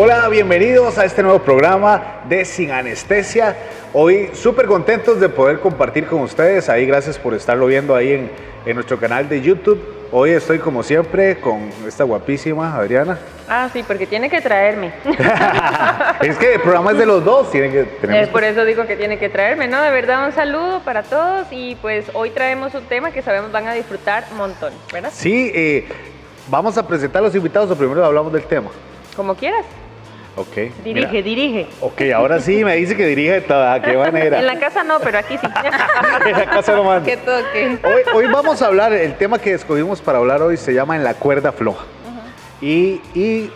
Hola, bienvenidos a este nuevo programa de Sin Anestesia. Hoy súper contentos de poder compartir con ustedes. Ahí gracias por estarlo viendo ahí en nuestro canal de YouTube. Hoy estoy como siempre con esta guapísima Adriana. Ah, sí, porque tiene que traerme. Es que el programa es de los dos, Por eso digo que tiene que traerme, ¿no? De verdad, un saludo para todos y pues hoy traemos un tema que sabemos van a disfrutar un montón, ¿verdad? Sí, vamos a presentar a los invitados o primero hablamos del tema. Como quieras. Ok. Dirige. Ok, ahora sí me dice que dirige toda, qué manera. En la casa no, pero aquí sí. En la casa no manda. Que toque. Hoy vamos a hablar, el tema que escogimos para hablar hoy se llama En la cuerda floja. Y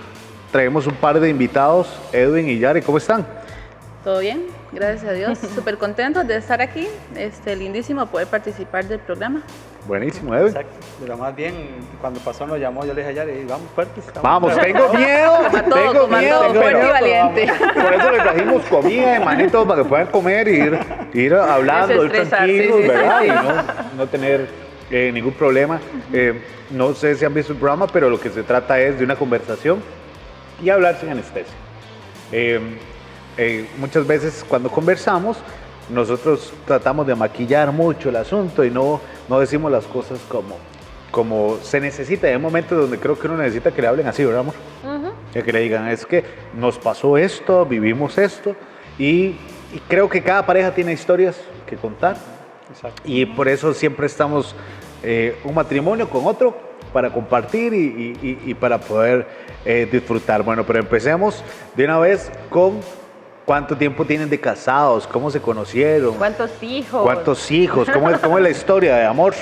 traemos un par de invitados, Edwin y Yare, ¿cómo están? ¿Todo bien? Gracias a Dios. Súper contentos de estar aquí. Lindísimo poder participar del programa. Buenísimo, Edwin. Exacto, pero más bien cuando pasó nos llamó, yo le dije a Yare, vamos fuertes. Vamos, tengo miedo, tengo miedo, fuerte y valiente. Por eso le trajimos comida de manitos para que puedan comer y ir hablando, ir tranquilos, sí, ¿verdad? Y no tener ningún problema. No sé si han visto el programa, pero lo que se trata es de una conversación y hablar sin anestesia. Muchas veces cuando conversamos, nosotros tratamos de maquillar mucho el asunto y no decimos las cosas como se necesita. Hay momentos donde creo que uno necesita que le hablen así, ¿verdad, amor? Que le digan, es que nos pasó esto, vivimos esto y creo que cada pareja tiene historias que contar. Exacto. Y por eso siempre estamos un matrimonio con otro para compartir y para poder disfrutar. Bueno, pero empecemos de una vez con cuánto tiempo tienen de casados, cómo se conocieron. ¿Cuántos hijos? ¿Cuántos hijos? ¿Cómo es la historia de amor?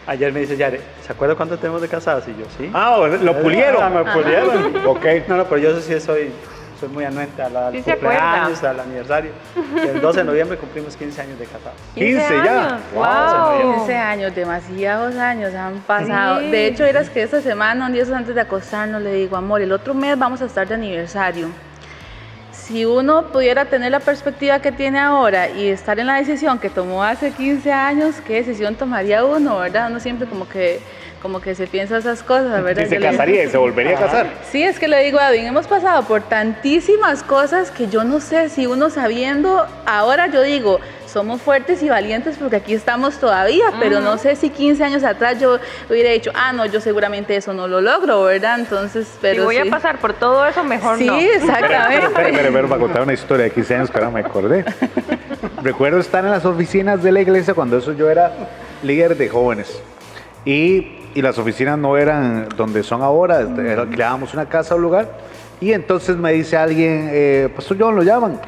Ayer me dice Yare, ¿se acuerda cuánto tenemos de casados? Y yo, sí. Ah, lo pulieron. Me pulieron. Ok. No, pero yo sí soy muy anuente al Sí se cumpleaños, al aniversario. El 12 de noviembre cumplimos 15 años de casados. 15 ya. ¡Wow! 15 años, demasiados años han pasado. Sí. De hecho, eras que esta semana, un día antes de acostarnos, le digo, amor, el otro mes vamos a estar de aniversario. Si uno pudiera tener la perspectiva que tiene ahora y estar en la decisión que tomó hace 15 años, ¿qué decisión tomaría uno, verdad? Uno siempre como que se piensa esas cosas, ¿verdad? Y se casaría y se volvería a casar. Sí, es que le digo a Edwin, hemos pasado por tantísimas cosas que yo no sé si uno sabiendo, ahora yo digo, somos fuertes y valientes porque aquí estamos todavía, pero no sé si 15 años atrás yo hubiera dicho, no, yo seguramente eso no lo logro, ¿verdad? Entonces, pero si voy sí. a pasar por todo eso, mejor Sí, no. exactamente. Pero para contar una historia de 15 años que ahora me acordé. Recuerdo estar en las oficinas de la iglesia cuando yo era líder de jóvenes. Y las oficinas no eran donde son ahora, alquilábamos una casa o un lugar. Y entonces me dice alguien, Pastor John, lo llaman.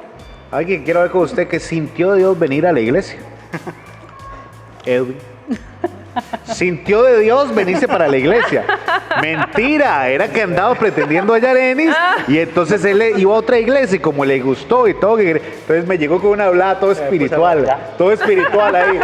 Alguien quiero ver con usted que sintió de Dios venir a la iglesia. Edwin. Sintió de Dios venirse para la iglesia. Mentira, era que andaba pretendiendo a Yarenis y entonces él iba a otra iglesia y como le gustó y todo, entonces me llegó con una hablada todo espiritual ahí.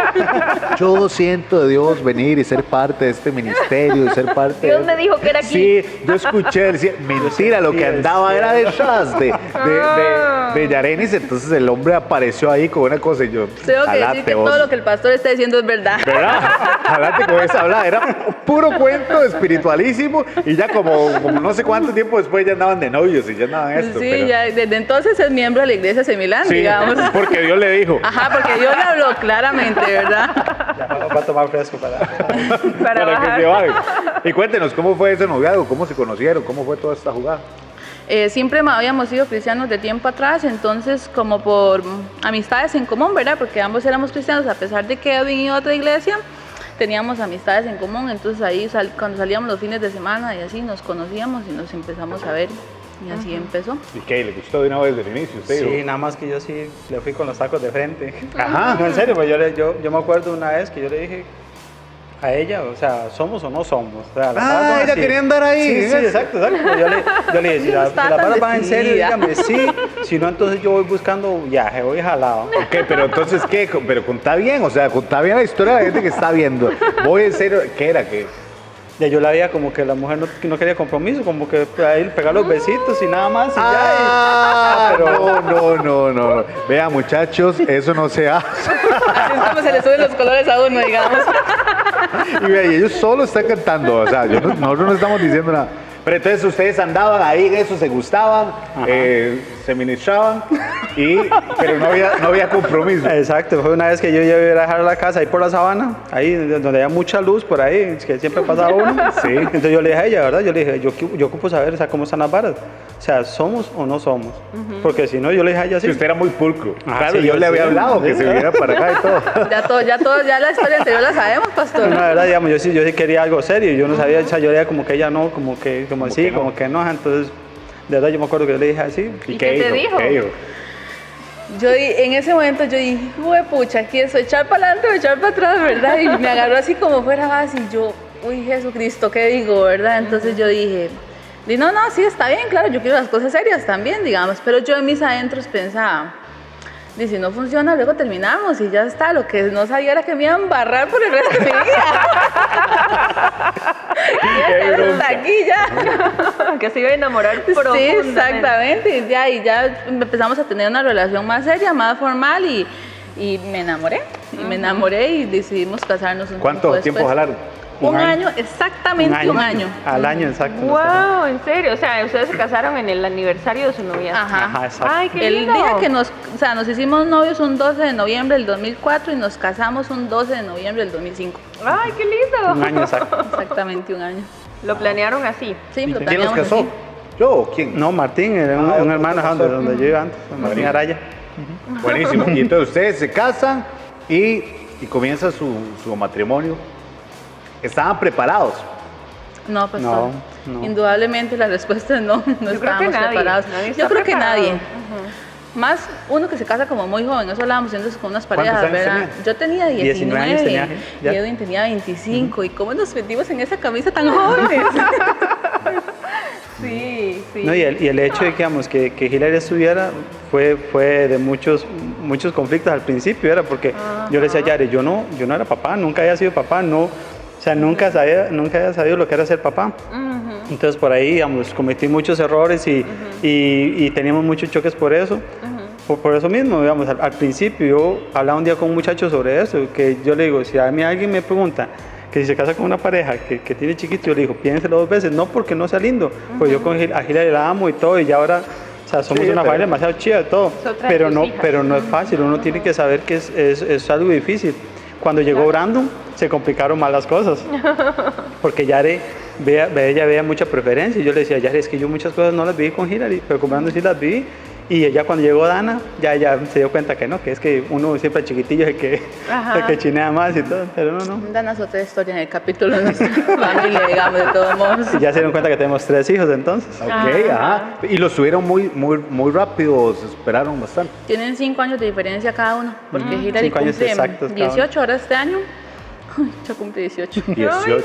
Yo siento de Dios venir y ser parte de este ministerio y ser parte Dios me dijo que era aquí. Sí, yo escuché, decía, mentira, lo que andaba era detrás de Yarenis, entonces el hombre apareció ahí con una cosa y yo, Tengo que decir que todo lo que el pastor está diciendo es verdad. ¿verdad? Jalate con esa hablada, era puro cuento espiritualísimo y ya como no sé cuánto tiempo después ya andaban de novios y ya andaban esto. Sí, pero... ya desde entonces es miembro de la iglesia Semilán, Sí, digamos. porque Dios le dijo. Ajá, porque Dios le habló claramente, ¿verdad? Ya va a tomar fresco para Para que bajar. se baje. Y cuéntenos, ¿cómo fue ese noviazgo? ¿Cómo se conocieron? ¿Cómo fue toda esta jugada? Siempre habíamos sido cristianos de tiempo atrás, entonces como por amistades en común, ¿verdad? Porque ambos éramos cristianos, a pesar de que Edwin iba a otra iglesia, teníamos amistades en común, entonces ahí cuando salíamos los fines de semana y así nos conocíamos y nos empezamos a ver y así empezó. ¿Y qué? ¿Le gustó de una vez desde el inicio? ¿Usted Sí, dijo? nada más que yo sí le fui con los tacos de frente. Ajá. No, en serio, pues yo me acuerdo una vez que yo le dije a ella, o sea, ¿somos o no somos? O sea, las varas son ella así. quería andar ahí. Sí, sí, exacto. Yo le dije, si las varas van en serio, dígame sí, si no, entonces yo voy buscando viaje, voy jalado. Ok, pero entonces, ¿qué? Pero contá bien, o sea, contá bien la historia de la gente que está viendo. Voy en serio, ¿qué era? ¿Qué? Ya yo la veía como que la mujer no quería compromiso, como que ahí pegar los besitos y nada más y pero no. Vea, muchachos, eso no se hace. Así es como se le suben los colores a uno, digamos. Y vea, y ellos solo están cantando, o sea, nosotros no estamos diciendo nada. Pero entonces ustedes andaban ahí en eso, se gustaban, se ministraban, pero no había compromiso. Exacto, fue una vez que yo iba a dejar la casa ahí por la sabana, ahí donde había mucha luz por ahí, que siempre pasaba uno. Sí. Entonces yo le dije a ella, ¿verdad? Yo le dije, yo ocupo saber, o sea, cómo están las varas. O sea, ¿somos o no somos? Porque si no, yo le dije a ella así. Si usted era muy pulcro. Claro, sí, yo le había hablado que se viniera para acá y todo. Ya la historia anterior la sabemos, pastor. La verdad, digamos, yo sí quería algo serio, yo no sabía, o sea, yo era como que ella no, como sí, que no. como que no, entonces, de verdad yo me acuerdo que yo le dije así. ¿Y qué te dijo? ¿Qué dijo? En ese momento yo dije, pucha, aquí es echar para adelante o echar para atrás, ¿verdad? Y me agarró así como fuera base y yo, uy, Jesucristo, ¿qué digo, verdad? Entonces yo dije, no, sí, está bien, claro, yo quiero las cosas serias también, digamos, pero yo en mis adentros pensaba, si no funciona, luego terminamos y ya está. Lo que no sabía era que me iba a embarrar por el resto de mi vida. Hasta aquí ya. Que se iba a enamorar Sí, profundamente. exactamente. Y ya empezamos a tener una relación más seria, más formal y me enamoré. Y me enamoré y decidimos casarnos un ¿Cuánto tiempo después. jalaron? Un año, exactamente un año. Al año, exacto. Wow, en serio. O sea, ustedes se casaron en el aniversario de su noviazgo. Ajá. Exacto. Ay, qué El lindo. día que nos hicimos novios un 12 de noviembre del 2004 y nos casamos un 12 de noviembre del 2005. Ay, qué lindo. Un año exacto. Exactamente un año. Lo planearon así. Sí, ¿Y lo quién los planeamos casó? así. ¿Yo o quién? No, Martín, era un hermano donde yo iba antes, Martín Araya. Buenísimo. Y entonces ustedes se casan y comienza su matrimonio. ¿Estaban preparados? No, pastor. No. Indudablemente la respuesta es no, no creo que estábamos nadie, preparados. nadie está Yo creo preparado. que nadie. Más uno que se casa como muy joven, eso hablábamos entonces con unas parejas, ¿Cuántos años ¿verdad? tenía? Yo tenía 19 años 19 tenía, ya. y Edwin tenía 25. ¿Y cómo nos metimos en esa camisa tan jóvenes? Sí. No, y el hecho de digamos, que Hillary estudiara fue de muchos conflictos al principio, era porque yo le decía a Yare, yo no era papá, nunca había sido papá, no, o sea, nunca había sabido lo que era ser papá. Entonces por ahí, digamos, cometí muchos errores y teníamos muchos choques por eso. Por eso mismo, digamos, al principio yo hablaba un día con un muchacho sobre eso, que yo le digo, si a mí alguien me pregunta que si se casa con una pareja que tiene chiquito, yo le digo, piénselo 2 veces, no porque no sea lindo, pues yo a Hillary la amo y todo, y ya ahora, o sea, somos una familia demasiado chida y todo, Es otra de pero tus no, hijas. pero no es fácil, uno tiene que saber que es algo difícil. Cuando llegó Brandon, se complicaron más las cosas, porque Yare ella veía mucha preferencia, y yo le decía, Yare, es que yo muchas cosas no las vi con Hillary, pero con Brandon sí las vi. Y ella cuando llegó Dana, ya se dio cuenta que no, que es que uno siempre chiquitillo es el que chinea más y todo, pero no. Dana es otra historia en el capítulo de nuestra familia, digamos, de todos modos. Y ya se dieron cuenta que tenemos 3 hijos entonces. Ok, ajá. ¿Y los tuvieron muy rápido? ¿Se esperaron bastante? Tienen 5 años de diferencia cada uno, porque Hillary 5 años cumple exactos cada uno. 18 horas este año. Uy, ya cumple 18. 18.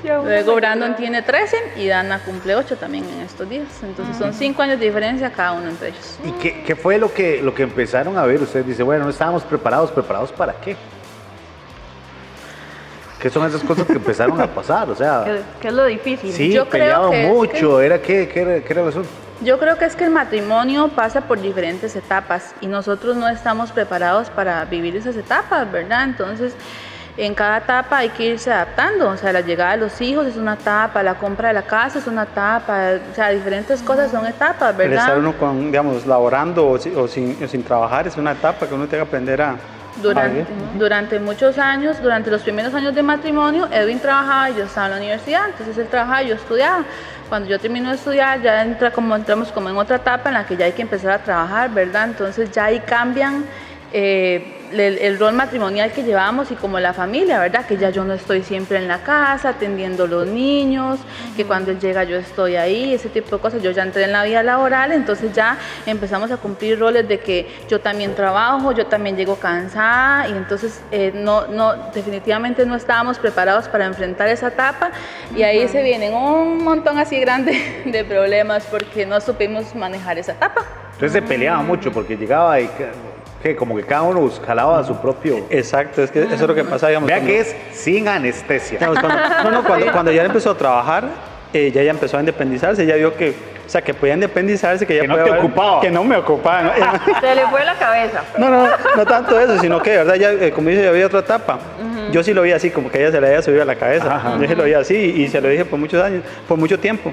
Luego Brandon tiene 13 y Dana cumple 8 también en estos días. Entonces son 5 años de diferencia cada uno entre ellos. ¿Y qué fue lo que empezaron a ver? Usted dice, bueno, no estábamos preparados. ¿Preparados para qué? ¿Qué son esas cosas que empezaron a pasar? O sea, ¿Qué es lo difícil? sí, Yo creo peleaban que es mucho. ¿Qué era el asunto? Yo creo que es que el matrimonio pasa por diferentes etapas y nosotros no estamos preparados para vivir esas etapas, ¿verdad? Entonces, en cada etapa hay que irse adaptando, o sea, la llegada de los hijos es una etapa, la compra de la casa es una etapa, o sea, diferentes cosas son etapas, El estar ¿verdad? uno digamos, laborando o sin trabajar es una etapa que uno tiene que aprender a vivir. Durante muchos años, durante los primeros años de matrimonio, Edwin trabajaba y yo estaba en la universidad, entonces él trabajaba y yo estudiaba. Cuando yo termino de estudiar, ya entramos como en otra etapa en la que ya hay que empezar a trabajar, ¿verdad? Entonces ya ahí cambian el rol matrimonial que llevamos y como la familia, ¿verdad? Que ya yo no estoy siempre en la casa atendiendo a los niños, que cuando él llega yo estoy ahí, ese tipo de cosas. Yo ya entré en la vida laboral, entonces ya empezamos a cumplir roles de que yo también trabajo, yo también llego cansada y entonces definitivamente no estábamos preparados para enfrentar esa etapa y ahí se vienen un montón así grande de problemas porque no supimos manejar esa etapa. Entonces se peleaban mucho porque llegaba y como que cada uno jalaba a su propio... Exacto, es que eso es lo que pasa, digamos. Vea cuando- que es sin anestesia. digamos, cuando ya empezó a trabajar, ella ya empezó a independizarse, ella vio que, o sea, que podía independizarse, que ella Que no podía te ocupaba. que no me ocupaba. Se le fue la cabeza. No tanto eso, sino que de verdad ya, como dice, ya había otra etapa. Yo sí lo vi así, como que a ella se le había subido a la cabeza. Ajá. Yo sí lo vi así y se lo dije por muchos años, por mucho tiempo.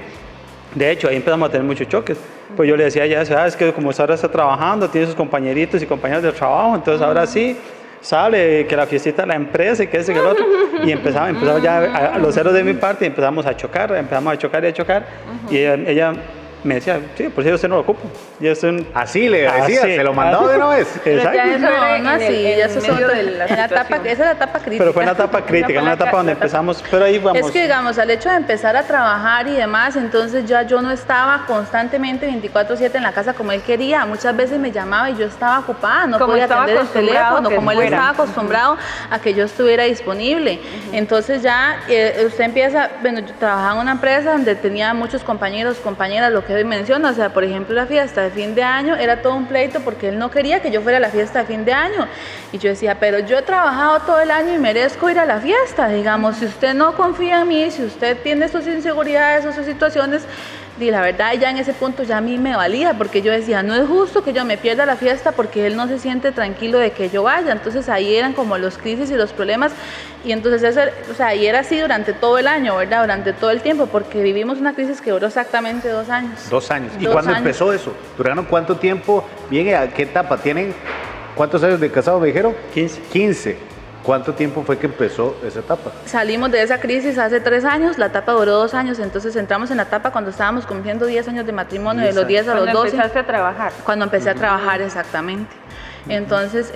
De hecho, ahí empezamos a tener muchos choques. Pues yo le decía a ella, es que como ahora está trabajando, tiene sus compañeritos y compañeras de trabajo, entonces ahora sí sale, que la fiestita de la empresa y que ese que el otro. Y empezaba ya a los ceros de mi parte y empezamos a chocar y a chocar. Y ella me decía, sí, por si usted no lo ocupo. Y Así le decía, así, se lo mandaba de una vez. Pero ya Exacto. eso era No, en el- así, en ya eso es medio otra- de la en la etapa, situación. esa es la etapa crítica. Pero fue una etapa crítica, una etapa donde empezamos, pero ahí vamos. Es que, digamos, al hecho de empezar a trabajar y demás, entonces ya yo no estaba constantemente 24/7 en la casa como él quería. Muchas veces me llamaba y yo estaba ocupada, no Como podía estaba atender el acostumbrado teléfono, que como él fuera. estaba acostumbrado a que yo estuviera disponible. Entonces ya usted empieza, bueno, yo trabajaba en una empresa donde tenía muchos compañeros, compañeras, lo que hoy menciona, o sea, por ejemplo, la fiesta de fin de año era todo un pleito porque él no quería que yo fuera a la fiesta de fin de año. Y yo decía, pero yo he trabajado todo el año y merezco ir a la fiesta. Digamos, si usted no confía en mí, si usted tiene sus inseguridades o sus situaciones, y la verdad ya en ese punto ya a mí me valía, porque yo decía, no es justo que yo me pierda la fiesta porque él no se siente tranquilo de que yo vaya. Entonces ahí eran como los crisis y los problemas, y entonces eso, o sea, y era así durante todo el año, ¿verdad? Durante todo el tiempo, porque vivimos una crisis que duró exactamente 2 años. 2 años. ¿Y 2 cuándo años. empezó eso? ¿Duraron cuánto tiempo? Bien, ¿a qué etapa? ¿Tienen cuántos años de casado me dijeron? 15. 15. ¿Cuánto tiempo fue que empezó esa etapa? Salimos de esa crisis hace 3 años, la etapa duró 2 años, entonces entramos en la etapa cuando estábamos cumpliendo 10 años de matrimonio, de los 10 a los Cuando 12. empezaste a trabajar. Cuando empecé a trabajar, exactamente. Entonces,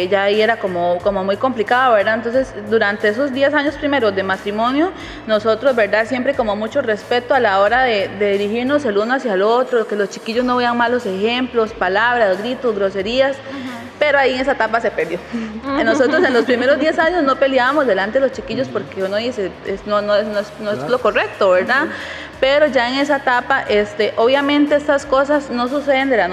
ya ahí era como muy complicado, ¿verdad? Entonces, durante esos 10 años primeros de matrimonio, nosotros, ¿verdad? Siempre como mucho respeto a la hora de dirigirnos el uno hacia el otro, que los chiquillos no vean malos ejemplos, palabras, gritos, groserías. Pero ahí en esa etapa se perdió. Nosotros en los primeros 10 años no peleábamos delante de los chiquillos porque uno dice, no es lo correcto, ¿verdad? Pero ya en esa etapa, obviamente estas cosas no suceden de la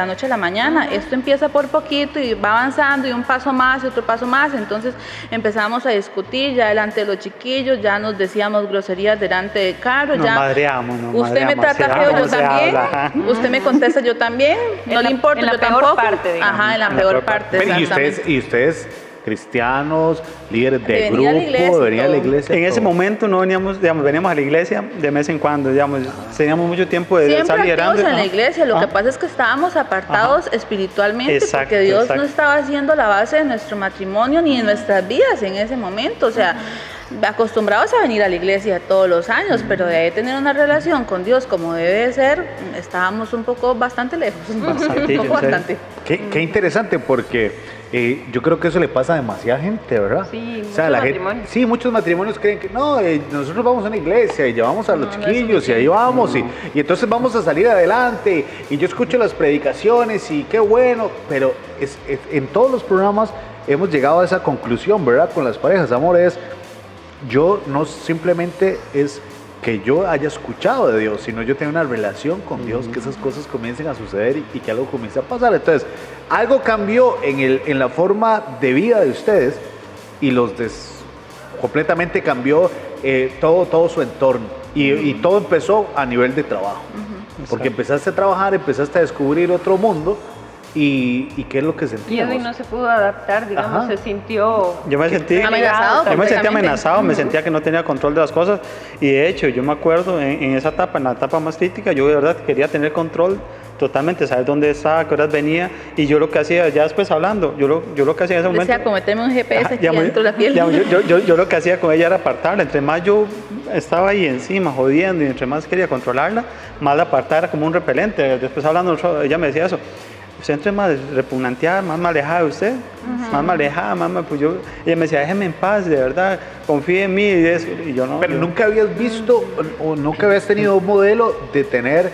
noche a la mañana. Esto empieza por poquito y va avanzando, y un paso más y otro paso más. Entonces empezamos a discutir ya delante de los chiquillos, ya nos decíamos groserías delante de Carlos. Nos Ya, madreamos, usted me trata feo, yo también. Usted me contesta, yo también. No le importa, en la yo peor tampoco. parte, digamos. Ajá, en la peor parte. Pero, exactamente. ¿y ustedes cristianos, líderes de De venir grupo, a la iglesia, de venir a la todo. iglesia? En ese todo? momento no veníamos, digamos, veníamos a la iglesia de vez en cuando, digamos, teníamos mucho tiempo de Siempre estar liderando. activos en la Ajá. iglesia, lo que Ajá. pasa es que estábamos apartados espiritualmente, Exacto, porque Dios exacto. no estaba haciendo la base de nuestro matrimonio ni de nuestras vidas en ese momento, o sea, acostumbrados a venir a la iglesia todos los años, pero de ahí tener una relación con Dios como debe de ser, estábamos un poco bastante lejos, Bastantillo, un poco sí. bastante. Qué interesante, porque yo creo que eso le pasa a demasiada gente, ¿verdad? Sí, o sea, muchos la gente, matrimonios. sí, muchos matrimonios creen que no, nosotros vamos a una iglesia y llevamos a los No, no es chiquillos y ahí suficiente. vamos y entonces vamos a salir adelante y yo escucho las predicaciones y qué bueno, pero en todos los programas hemos llegado a esa conclusión, ¿verdad? Con las parejas, amor, yo no simplemente es que yo haya escuchado de Dios, sino yo tengo una relación con Dios, que esas cosas comiencen a suceder y que algo comience a pasar. Entonces, algo cambió en la forma de vida de ustedes y completamente cambió todo su entorno y todo empezó a nivel de trabajo. Porque empezaste a trabajar, empezaste a descubrir otro mundo y qué es lo que Y sentíamos. Edwin no se pudo adaptar, digamos, Ajá. se sintió... Yo me sentí Amenazado, yo me sentía completamente. amenazado, me sentía que no tenía control de las cosas y de hecho yo me acuerdo en esa etapa, en la etapa más crítica, yo de verdad quería tener control totalmente, saber dónde estaba, qué horas venía y yo lo que hacía, ya después hablando, yo lo que hacía en ese momento... Desea como meterme un GPS Ajá, aquí digamos, dentro de la piel. digamos, yo lo que hacía con ella era apartarla, entre más yo estaba ahí encima jodiendo y entre más quería controlarla, más la apartaba, era como un repelente. Después hablando, ella me decía eso, usted entre más repugnanteada, más me alejaba de usted, más me alejaba, pues ella me decía, déjeme en paz, de verdad, confíe en mí y eso, y yo no. Pero yo- nunca habías visto o nunca habías tenido un modelo de tener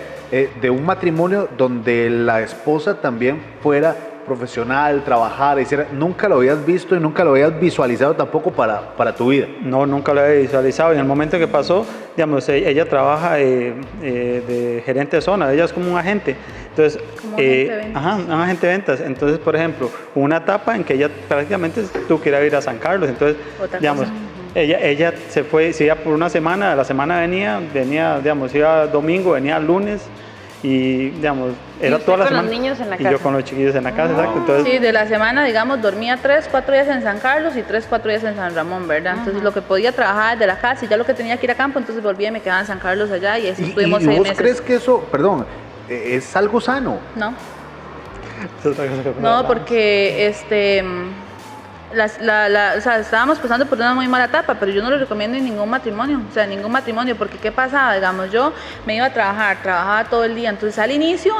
de un matrimonio donde la esposa también fuera profesional, trabajara, hiciera. Nunca lo habías visto y nunca lo habías visualizado tampoco para tu vida. No, nunca lo había visualizado. Y en el momento que pasó, digamos, ella trabaja de gerente de zona, ella es como un agente. Entonces, Como agente de ventas. ajá, un agente de ventas. Entonces, por ejemplo, una etapa en que ella prácticamente tuvo que ir a ir a San Carlos. Entonces, Otra digamos, cosa. ella se iba por una semana, a la semana venía, digamos, iba domingo, venía lunes. y digamos, era usted toda la con los semana. niños en la Y yo casa. con los chiquillos en la casa, exacto. Entonces, Sí, de la semana, digamos, dormía 3, 4 días en San Carlos y 3, 4 días en San Ramón, ¿verdad? Entonces lo que podía trabajar de la casa y ya lo que tenía que ir a campo, entonces volvía y me quedaba en San Carlos allá y así estuvimos ¿Y 6 vos meses. crees que eso, perdón, es algo sano? No. es otra cosa que No, porque o sea, estábamos pasando por una muy mala etapa, pero yo no lo recomiendo en ningún matrimonio, o sea, ningún matrimonio, porque ¿qué pasaba? Digamos, yo me iba a trabajar, trabajaba todo el día, entonces al inicio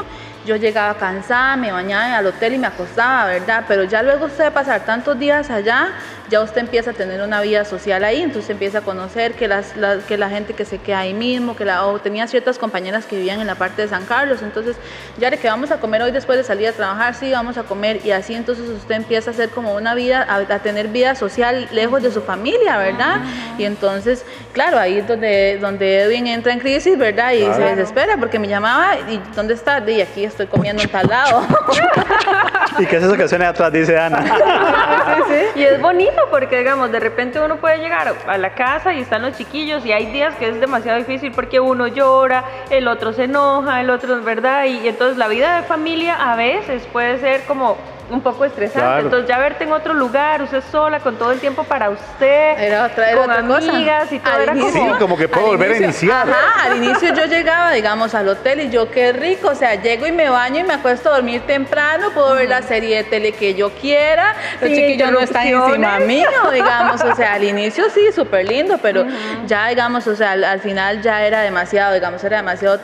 yo llegaba cansada, me bañaba al hotel y me acostaba, ¿verdad? Pero ya luego usted de pasar tantos días allá, ya usted empieza a tener una vida social ahí, entonces empieza a conocer que la gente que se queda ahí mismo, o tenía ciertas compañeras que vivían en la parte de San Carlos, entonces ya de que vamos a comer hoy después de salir a trabajar, sí, vamos a comer, y así entonces usted empieza a hacer como una vida, a tener vida social lejos de su familia, ¿verdad? Y entonces, claro, ahí es donde Edwin entra en crisis, ¿verdad? Y se desespera porque me llamaba, ¿y dónde está? Y aquí estoy comiendo en tal lado. ¿Y qué es eso que suena atrás? Dice Ana. Y es bonito porque, digamos, de repente uno puede llegar a la casa y están los chiquillos y hay días que es demasiado difícil porque uno llora, el otro se enoja, el otro, ¿verdad? Y entonces la vida de familia a veces puede ser como un poco estresante. Claro. Entonces ya verte en otro lugar, usted sola, con todo el tiempo para usted, Era con otra cosa. amigas y todo, Al era inicio- como... Sí, como que puedo al volver a inicio- iniciar. Ajá, al inicio yo llegaba, digamos, al hotel y yo, qué rico, o sea, llego y me baño y me acuesto a dormir temprano, puedo ver la serie de tele que yo quiera, los Sí, chiquillos no están encima interrupciones. mío, digamos, o sea, al inicio sí, súper lindo, pero ya, digamos, o sea, al final ya era demasiado, digamos, era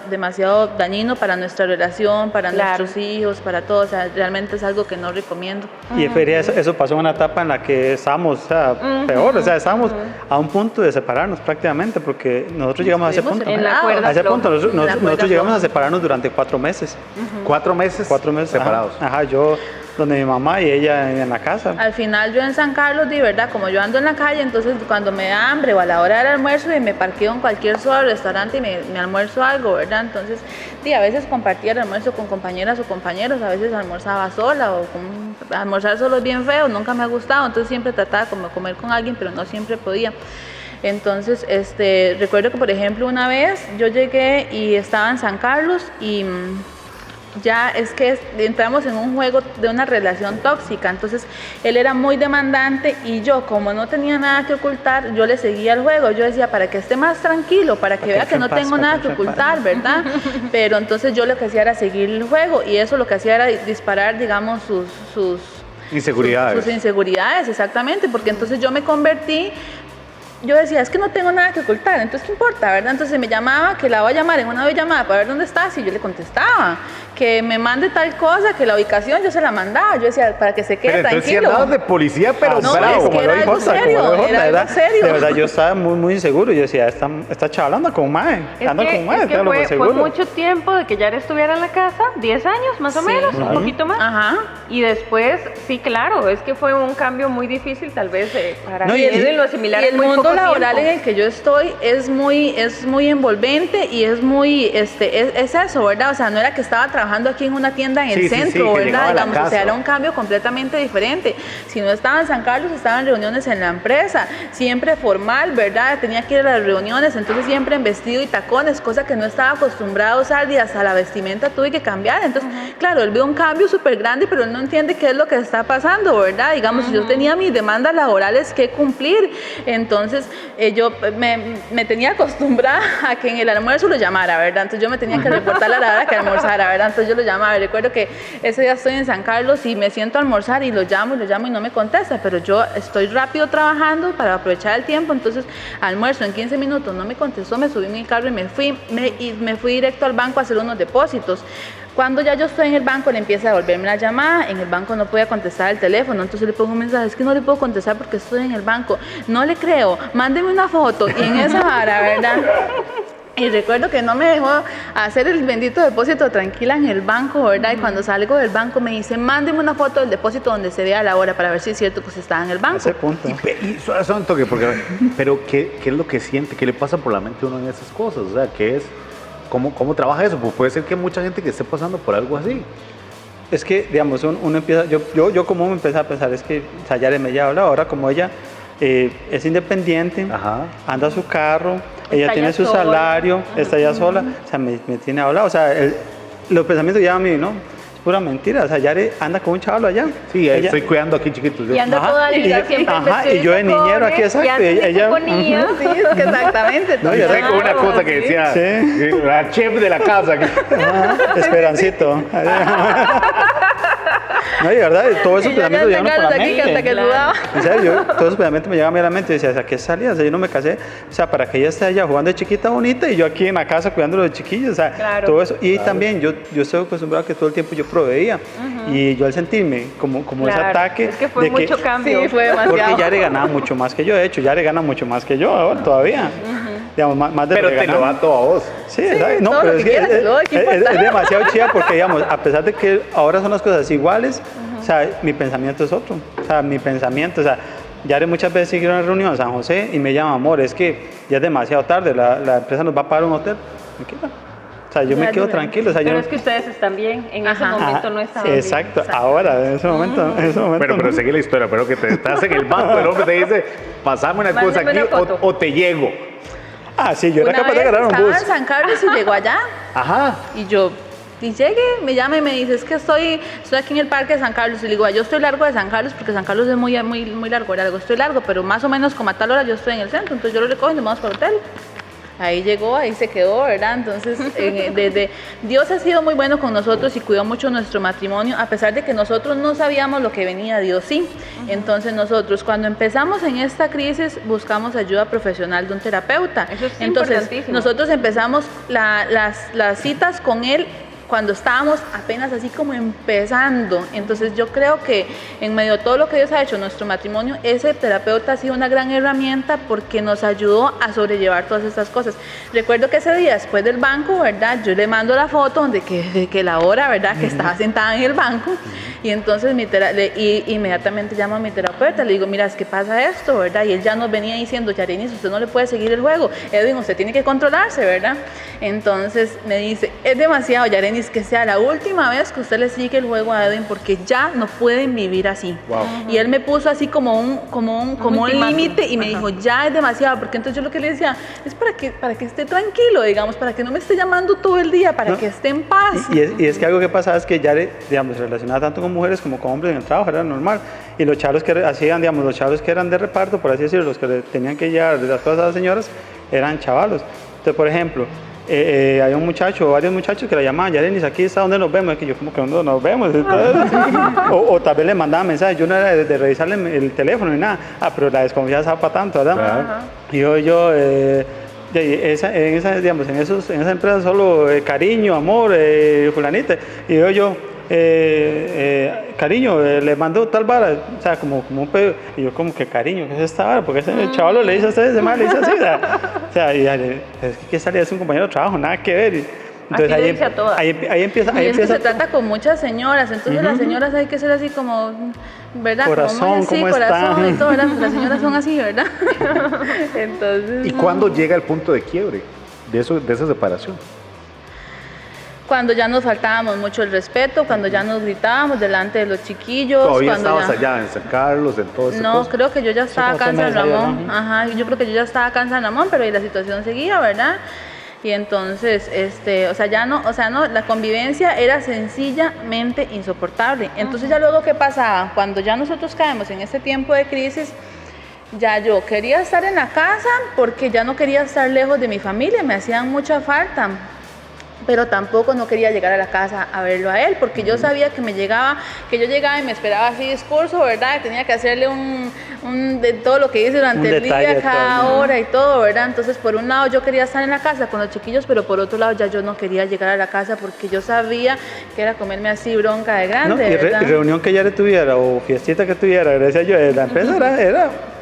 demasiado dañino para nuestra relación, para Claro. nuestros hijos, para todos, o sea, realmente es algo que no recomiendo. Y Feria, eso pasó en una etapa en la que estábamos, o sea, peor, o sea, estábamos a un punto de separarnos prácticamente, porque nosotros llegamos a ese Estuvimos punto. En la separados. cuerda A ese floja. punto, nosotros, En la cuerda nosotros llegamos floja. a separarnos durante 4 meses. 4 meses. 4 meses. separados. Ajá, yo donde mi mamá y ella en la casa. Al final yo en San Carlos, de verdad, como yo ando en la calle, entonces cuando me da hambre o a la hora del almuerzo y me parqueo en cualquier restaurante y me almuerzo algo, ¿verdad? Entonces, sí, a veces compartía el almuerzo con compañeras o compañeros, a veces almorzaba sola o almorzar solo es bien feo, nunca me ha gustado, entonces siempre trataba como de comer con alguien, pero no siempre podía. Entonces, recuerdo que, por ejemplo, una vez yo llegué y estaba en San Carlos y ya es que entramos en un juego de una relación tóxica, entonces él era muy demandante y yo, como no tenía nada que ocultar, yo le seguía el juego, yo decía para que esté más tranquilo, para que vea que no tengo nada que ocultar, ¿verdad? Pero entonces yo lo que hacía era seguir el juego y eso lo que hacía era disparar, digamos, sus Inseguridades. sus inseguridades, exactamente, porque entonces yo me convertí. Yo decía, es que no tengo nada que ocultar, entonces ¿qué importa, verdad? Entonces me llamaba, que la voy a llamar en una videollamada para ver dónde estás, y yo le contestaba, que me mande tal cosa, que la ubicación yo se la mandaba, yo decía, para que se quede Pero entonces sí tranquilo. andabas de policía, pero No, bravo. es que era algo serio, era algo serio. De verdad, yo estaba muy, muy inseguro. Yo decía, esta chavala anda con mae, anda con mae, es que está lo más fue seguro. mucho tiempo de que Yara estuviera en la casa, 10 años más o menos, un poquito más. Ajá. Y después, sí, claro, es que fue un cambio muy difícil tal vez para No, y él el- en lo similar Y en el muy mundo poco laboral tiempo. en el que yo estoy es muy envolvente y es muy, es eso, ¿verdad? O sea, no era que estaba trabajando aquí en una tienda en el Sí, sí, centro, sí, que llegaba ¿verdad? a la Digamos, o casa. sea, era un cambio completamente diferente. Si no estaba en San Carlos, estaba en reuniones en la empresa, siempre formal, ¿verdad? Tenía que ir a las reuniones, entonces siempre en vestido y tacones, cosa que no estaba acostumbrado a usar y hasta la vestimenta tuve que cambiar. Entonces, claro, él vio un cambio súper grande, pero él no entiende qué es lo que está pasando, ¿verdad? Digamos, yo tenía mis demandas laborales que cumplir, entonces yo me tenía acostumbrada a que en el almuerzo lo llamara, ¿verdad? Entonces yo me tenía que reportar a la hora que almorzara, ¿verdad? Entonces yo lo llamaba. Recuerdo que ese día estoy en San Carlos y me siento a almorzar y lo llamo y no me contesta, pero yo estoy rápido trabajando para aprovechar el tiempo, entonces almuerzo en 15 minutos, no me contestó, me subí en mi carro y me fui directo al banco a hacer unos depósitos. Cuando ya yo estoy en el banco, le empieza a devolverme la llamada, en el banco no podía contestar el teléfono, entonces le pongo un mensaje, es que no le puedo contestar porque estoy en el banco, no le creo, mándeme una foto, y en esa vara, ¿verdad? Y recuerdo que no me dejó hacer el bendito depósito tranquila en el banco, ¿verdad? Y cuando salgo del banco me dice, mándeme una foto del depósito donde se vea la hora para ver si es cierto que usted estaba en el A banco. ese punto. Solo un toque, pero ¿qué es lo que siente? ¿Qué le pasa por la mente a uno en esas cosas? O sea, ¿qué es? ¿Cómo trabaja eso? Pues puede ser que mucha gente que esté pasando por algo así. Es que, digamos, uno empieza, yo como me empecé a pensar, es que Sayare me ya habla ahora, como ella es independiente, Ajá. anda a su carro, ella Está tiene ya su sola. salario, está ya sola, o sea, me tiene hablado, o sea, los pensamientos llevan a mí, ¿no? Es pura mentira, o sea, Yare anda con un chaval allá. Sí, ella, estoy cuidando aquí chiquitos. Y anda Ajá, toda linda, y yo- siempre ajá, vestida y yo de niñero aquí, exacto, y antes ella- se ponía. Sí, es que exactamente. No, y Yo tengo una cosa que Sí. decía, Sí. la chef de la casa. Esperancito. No, y de verdad, todos esos Y yo ya pensamientos llegan tengo por la ganas aquí que hasta mente. que sudaba. En serio, todos esos pensamientos me llegan a mí a la mente y decía, o sea, ¿qué salía? O sea, yo no me casé, o sea, para que ella esté allá jugando de chiquita bonita y yo aquí en la casa cuidando de los chiquillos, o sea, Claro. todo eso. Y también yo estoy acostumbrado a que todo el tiempo yo proveía. Y yo al sentirme como ese Claro, ataque es que fue de mucho cambio. Sí, fue demasiado. porque Yare ganaba mucho más que yo, de hecho, Yare gana mucho más que yo ahora todavía. Digamos, más de Pero lo que te lo ganaba. da todo a vos. Sí, ¿sabes? No, todo pero lo es que que quieras, lo doy, ¿qué importa? es demasiado chida porque, digamos, a pesar de que ahora son las cosas iguales, o sea, mi pensamiento es otro. O sea, mi pensamiento, o sea, Yare muchas veces sigue una reunión en San José y me llama, amor, es que ya es demasiado tarde, la empresa nos va a pagar un hotel. Tranquila. O sea, yo me Ya, quedo dime. tranquilo. O sea, yo Pero no- es que ustedes están bien, en ese Ajá. momento no estaban Exacto, bien. ahora, en ese momento. En ese momento Pero no. seguí la historia, pero que te estás en el banco, el hombre te dice, pasame una cosa Mándeme aquí una foto. o te llego. Ah, sí, yo era Una capaz de vez agarrar un estaba bus. en San Carlos y llegó allá. Ajá. Y yo, y llegué, me llama y me dice, es que estoy aquí en el parque de San Carlos. Y le digo, yo estoy largo de San Carlos porque San Carlos es muy largo. Le digo, estoy largo, pero más o menos como a tal hora yo estoy en el centro. Entonces yo lo recojo y nos vamos para el hotel. Ahí llegó, ahí se quedó, ¿verdad? Entonces, Dios ha sido muy bueno con nosotros y cuidó mucho nuestro matrimonio, a pesar de que nosotros no sabíamos lo que venía, Dios sí. Entonces nosotros, cuando empezamos en esta crisis, buscamos ayuda profesional de un terapeuta. Eso es Entonces, importantísimo. nosotros empezamos las citas con él cuando estábamos apenas así como empezando. Entonces yo creo que en medio de todo lo que Dios ha hecho en nuestro matrimonio, ese terapeuta ha sido una gran herramienta porque nos ayudó a sobrellevar todas estas cosas. Recuerdo que ese día después del banco, ¿verdad? Yo le mando la foto de que la hora, ¿verdad? Que estaba sentada en el banco y entonces inmediatamente llamo a mi terapeuta, le digo, mira, es que pasa esto, ¿verdad? Y él ya nos venía diciendo, Yarenis, usted no le puede seguir el juego, Edwin, usted tiene que controlarse, ¿verdad? Entonces me dice, es demasiado, Yarenis, que sea la última vez que usted le sigue el juego a Edwin porque ya no pueden vivir así. Wow. Y él me puso así como un ultimátum. límite y me dijo, ya es demasiado, porque entonces yo lo que le decía, es para que esté tranquilo, digamos, para que no me esté llamando todo el día, para ¿No? que esté en paz. Y es que algo que pasaba es que Yare, digamos, se relacionaba tanto con mujeres como con hombres en el trabajo, era normal. Y los chavos que hacían, digamos, los chavos que eran de reparto, por así decirlo, los que le tenían que llevar las cosas a las señoras, eran chavalos. Entonces, por ejemplo, hay un muchacho o varios muchachos que la llamaban, Yarenis, aquí está donde nos vemos. Es que yo, como que no nos vemos. Entonces, o tal vez le mandaban mensajes. Yo no era de revisarle el teléfono ni nada. Ah, pero la desconfianza va para tanto, ¿verdad? Claro. Y digamos, en esas empresas solo cariño, amor, fulanita. Y cariño, le mandó tal vara, o sea, como un pedo. Y yo como que cariño, ¿qué es esta vara? Porque ese chaval le dice a ustedes, ese mal le dice así, o sea, y es que salía es un compañero de trabajo, nada que ver. Entonces Así le dice a todas. ahí empieza, Y es que se trata con muchas señoras, entonces las señoras hay que ser así como, ¿verdad? Corazón, como muy así, ¿cómo corazón están? y todo, ¿verdad? Pues las señoras son así, ¿verdad? Entonces, ¿Y cuándo llega el punto de quiebre de esa separación? cuando ya nos faltábamos mucho el respeto, cuando ya nos gritábamos delante de los chiquillos. Todavía cuando estabas allá en San Carlos, en todo ese No, creo que yo ya estaba como acá en usted San me decía, Ramón. ¿no? Ajá, yo creo que yo ya estaba acá en San Ramón, pero ahí la situación seguía, ¿verdad? Y entonces, la convivencia era sencillamente insoportable. Entonces ya luego, ¿qué pasaba? Cuando ya nosotros caemos en este tiempo de crisis, ya yo quería estar en la casa porque ya no quería estar lejos de mi familia, me hacían mucha falta. Pero tampoco no quería llegar a la casa a verlo a él, porque yo sabía que yo llegaba y me esperaba así discurso, ¿verdad? Tenía que hacerle de todo lo que hice durante el día, cada hora y todo, ¿verdad? Entonces, por un lado yo quería estar en la casa con los chiquillos, pero por otro lado ya yo no quería llegar a la casa porque yo sabía que era comerme así bronca de grande, ¿verdad? Y reunión que Yare tuviera o fiestita que tuviera, decía yo, la empresa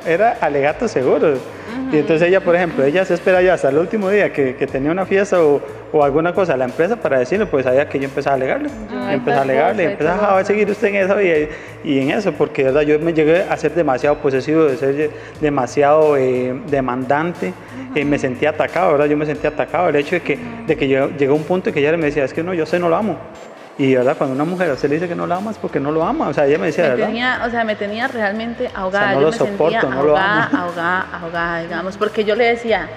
era alegato seguro. Y entonces ella, por ejemplo, ella se espera ya hasta el último día que tenía una fiesta o alguna cosa a la empresa para decirle, pues sabía que yo empezaba a alegarle. A seguir usted en eso y en eso, porque verdad yo me llegué a ser demasiado posesivo, de ser demasiado demandante, me sentía atacado, ¿verdad? Yo me sentía atacado, el hecho de que yo llegó un punto en que ella me decía, es que no, yo a usted no lo amo. Y verdad, cuando una mujer a usted le dice que no la ama es porque no lo ama. O sea, ella me decía, ¿verdad? Me tenía realmente ahogada. O sea, no yo lo me soporto, sentía no lo amo. ahogada, digamos, porque yo le decía,